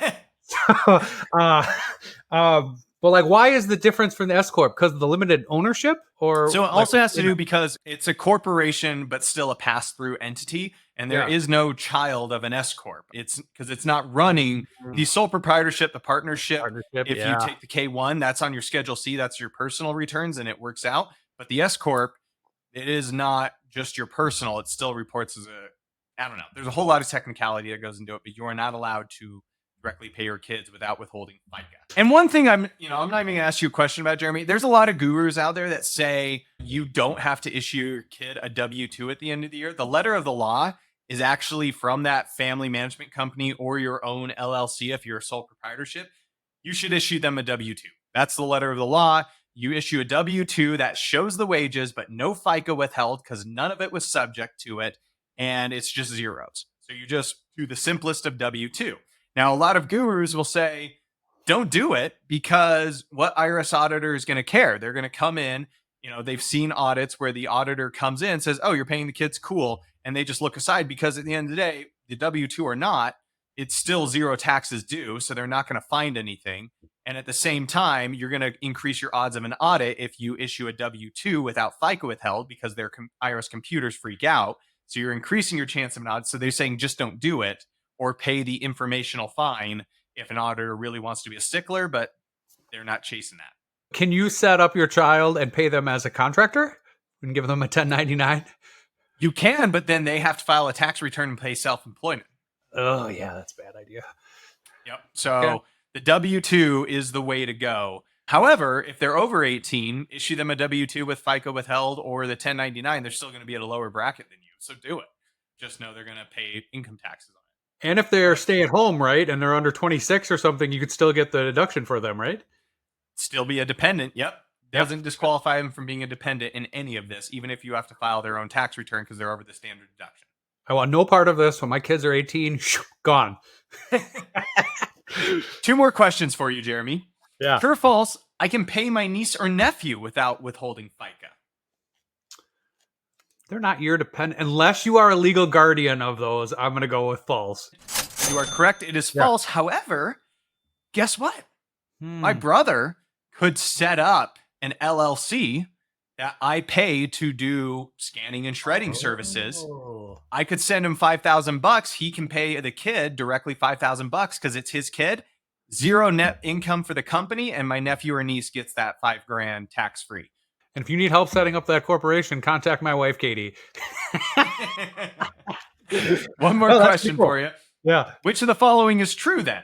But like, why is the difference from the S corp? Because of the limited ownership, or so it also has to do because it's a corporation, but still a pass-through entity, and there is no child of an S corp. It's because it's not running the sole proprietorship, the partnership. If you take the K1, that's on your Schedule C, that's your personal returns, and it works out. But the S corp, it is not just your personal; it still reports as I don't know. There's a whole lot of technicality that goes into it, but you are not allowed to directly pay your kids without withholding FICA. And one thing I'm not even gonna ask you a question about, Jeremy. There's a lot of gurus out there that say you don't have to issue your kid a W-2 at the end of the year. The letter of the law is actually from that family management company or your own LLC. If you're a sole proprietorship, you should issue them a W-2. That's the letter of the law. You issue a W-2 that shows the wages, but no FICA withheld because none of it was subject to it. And it's just zeros. So you just do the simplest of W-2. Now, a lot of gurus will say, don't do it, because what IRS auditor is going to care? They're going to come in, they've seen audits where the auditor comes in and says, oh, you're paying the kids, cool. And they just look aside, because at the end of the day, the W-2 or not, it's still zero taxes due. So they're not going to find anything. And at the same time, you're going to increase your odds of an audit if you issue a W-2 without FICA withheld, because their IRS computers freak out. So you're increasing your chance of an audit. So they're saying just don't do it, or pay the informational fine if an auditor really wants to be a stickler, but they're not chasing that. Can you set up your child and pay them as a contractor and give them a 1099? You can, but then they have to file a tax return and pay self-employment. Oh, yeah, that's a bad idea. Yep. So the W-2 is the way to go. However, if they're over 18, issue them a W-2 with FICA withheld or the 1099, they're still going to be at a lower bracket than you. So do it. Just know they're going to pay income taxes on it. And if they're stay at home, right, and they're under 26 or something, you could still get the deduction for them, right? Still be a dependent. Yep. Doesn't disqualify them from being a dependent in any of this, even if you have to file their own tax return because they're over the standard deduction. I want no part of this. When my kids are 18, gone. Two more questions for you, Jeremy. Yeah. True or false, I can pay my niece or nephew without withholding FICA. They're not your dependent. Unless you are a legal guardian of those, I'm going to go with false. You are correct. It is Yeah. false. However, guess what? My Hmm. brother could set up an LLC that I pay to do scanning and shredding services. Oh. I could send him $5,000. He can pay the kid directly $5,000 because it's his kid. Zero net income for the company, and my nephew or niece gets that $5,000 tax free. And if you need help setting up that corporation, contact my wife, Katie. One more Oh, that's question cool. for you. Yeah. Which of the following is true then?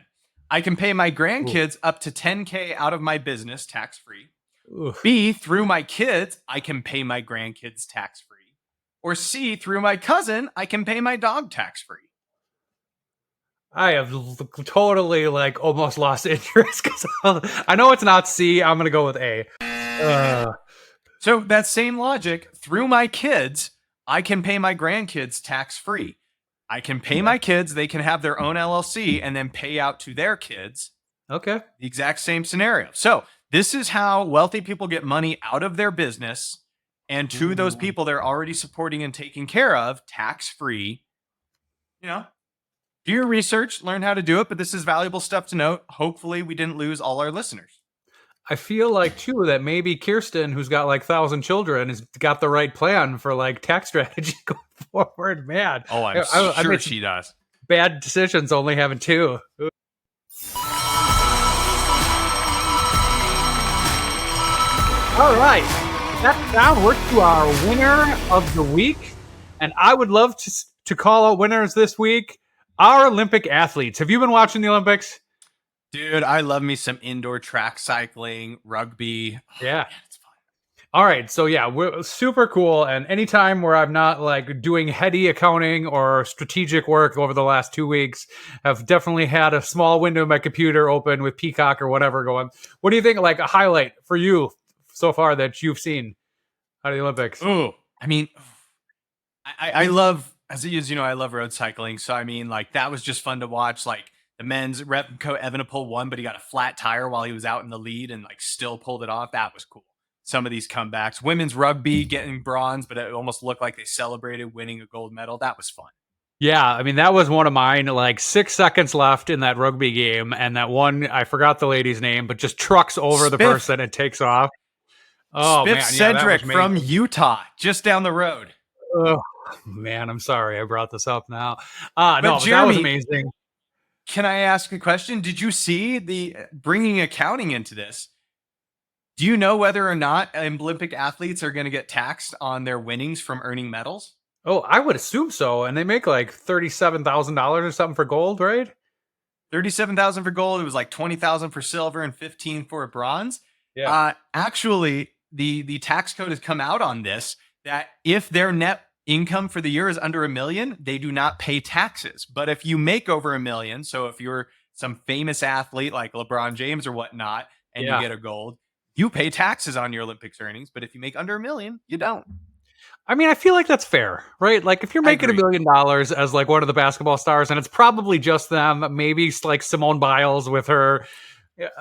I can pay my grandkids up to $10,000 out of my business tax free. Oof. B, through my kids, I can pay my grandkids tax free. Or C, through my cousin, I can pay my dog tax free. I have totally almost lost interest because I know it's not C. I'm going to go with A. So that same logic, through my kids, I can pay my grandkids tax free. I can pay my kids, they can have their own LLC and then pay out to their kids. Okay. The exact same scenario. So this is how wealthy people get money out of their business and to those people they're already supporting and taking care of, tax free. You know, do your research, learn how to do it, but this is valuable stuff to note. Hopefully we didn't lose all our listeners. I feel like too that maybe Kirsten, who's got 1,000 children, has got the right plan for tax strategy going forward. Man, Oh, I'm I sure made she does. bad decisions only having 2. All right, that's down. We're to our winner of the week, and I would love to call out winners this week. Our Olympic athletes. Have you been watching the Olympics? Dude, I love me some indoor track cycling, rugby. Yeah. Man, it's fun. All right, so yeah, we're super cool. And anytime where I'm not doing heady accounting or strategic work over the last 2 weeks, I've definitely had a small window in my computer open with Peacock or whatever going. What do you think? A highlight for you so far that you've seen out of the Olympics? Ooh, I mean, I love, as you know, I love road cycling. So I mean, that was just fun to watch. The men's Remco Evenepoel won, but he got a flat tire while he was out in the lead and still pulled it off. That was cool. Some of these comebacks. Women's rugby getting bronze, but it almost looked like they celebrated winning a gold medal. That was fun. Yeah, I mean, that was one of mine. 6 seconds left in that rugby game, and that one, I forgot the lady's name, but just trucks over the Spiff. person and takes off. Oh, Spiff man. Cedric Yeah, from Utah, just down the road. Oh, man, I'm sorry I brought this up now. No, but that was Jeremy, amazing. Can I ask a question? Did you see the bringing accounting into this? Do you know whether or not Olympic athletes are going to get taxed on their winnings from earning medals? Oh, I would assume so. And they make $37,000 or something for gold, right? $37,000 for gold. It was $20,000 for silver and 15 for a bronze. Yeah. Actually, the tax code has come out on this that if their net income for the year is under $1 million, they do not pay taxes. But if you make over $1 million, so if you're some famous athlete like LeBron James or whatnot, and you get a gold, you pay taxes on your Olympics earnings. But if you make under $1 million, you don't. I mean, I feel like that's fair, right? If you're making $1 million as one of the basketball stars, and it's probably just them, maybe Simone Biles with her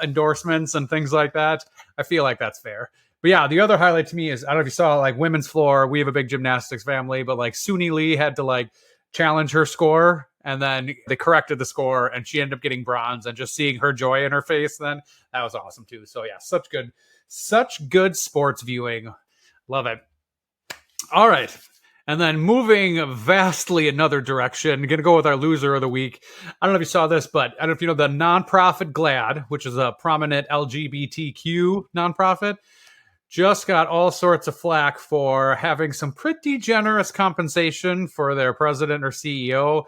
endorsements and things like that. I feel like that's fair. But yeah, the other highlight to me is, I don't know if you saw women's floor. We have a big gymnastics family, but Suni Lee had to challenge her score, and then they corrected the score, and she ended up getting bronze. And just seeing her joy in her face, then that was awesome too. So yeah, such good sports viewing. Love it. All right. And then moving vastly another direction, going to go with our loser of the week. I don't know if you saw this, but I don't know if you know the nonprofit GLAAD, which is a prominent LGBTQ nonprofit, just got all sorts of flack for having some pretty generous compensation for their president or CEO.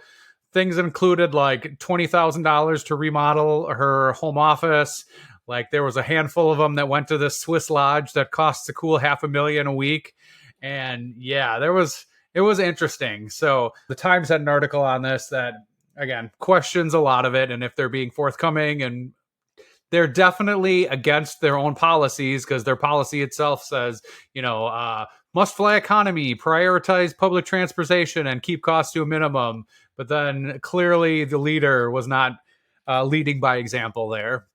Things included $20,000 to remodel her home office. There was a handful of them that went to this Swiss lodge that costs a cool $500,000 a week. And yeah, it was interesting. So the Times had an article on this that, again, questions a lot of it and if they're being forthcoming, and they're definitely against their own policies because their policy itself says, must fly economy, prioritize public transportation and keep costs to a minimum. But then clearly the leader was not leading by example there.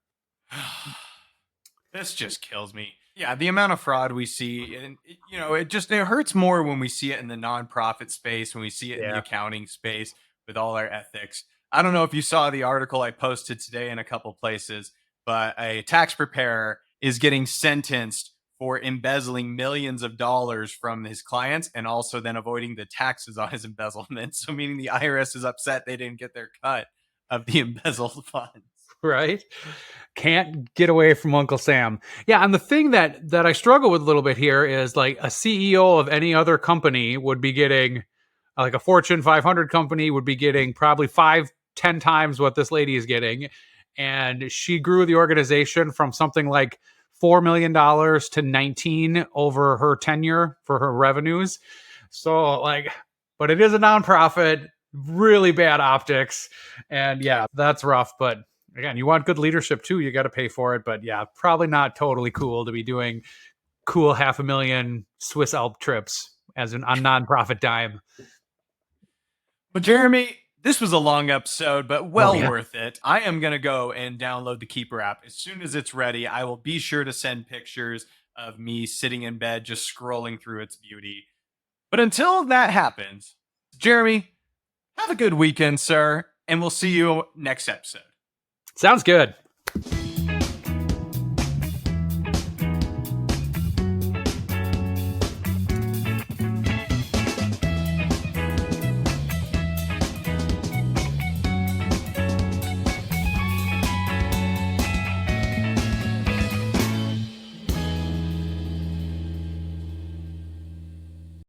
This just kills me. Yeah, the amount of fraud we see, and it hurts more when we see it in the nonprofit space, when we see it in the Yeah. accounting space with all our ethics. I don't know if you saw the article I posted today in a couple places, but a tax preparer is getting sentenced for embezzling millions of dollars from his clients and also then avoiding the taxes on his embezzlement. So meaning the IRS is upset they didn't get their cut of the embezzled funds. Right? Can't get away from Uncle Sam. Yeah, and the thing that I struggle with a little bit here is like a CEO of any other company would be getting, like a Fortune 500 company would be getting probably 5-10 times what this lady is getting, and she grew the organization from something like $4 million to 19 over her tenure for her revenues. So like, but it is a nonprofit, really bad optics, and yeah, that's rough. But again, you want good leadership too. You got to pay for it. But yeah, probably not totally cool to be doing cool $500,000 Swiss Alp trips as on nonprofit dime. But Jeremy, this was a long episode, but well yeah. worth it. I am going to go and download the Keeper app. As soon as it's ready, I will be sure to send pictures of me sitting in bed just scrolling through its beauty. But until that happens, Jeremy, have a good weekend, sir, and we'll see you next episode. Sounds good.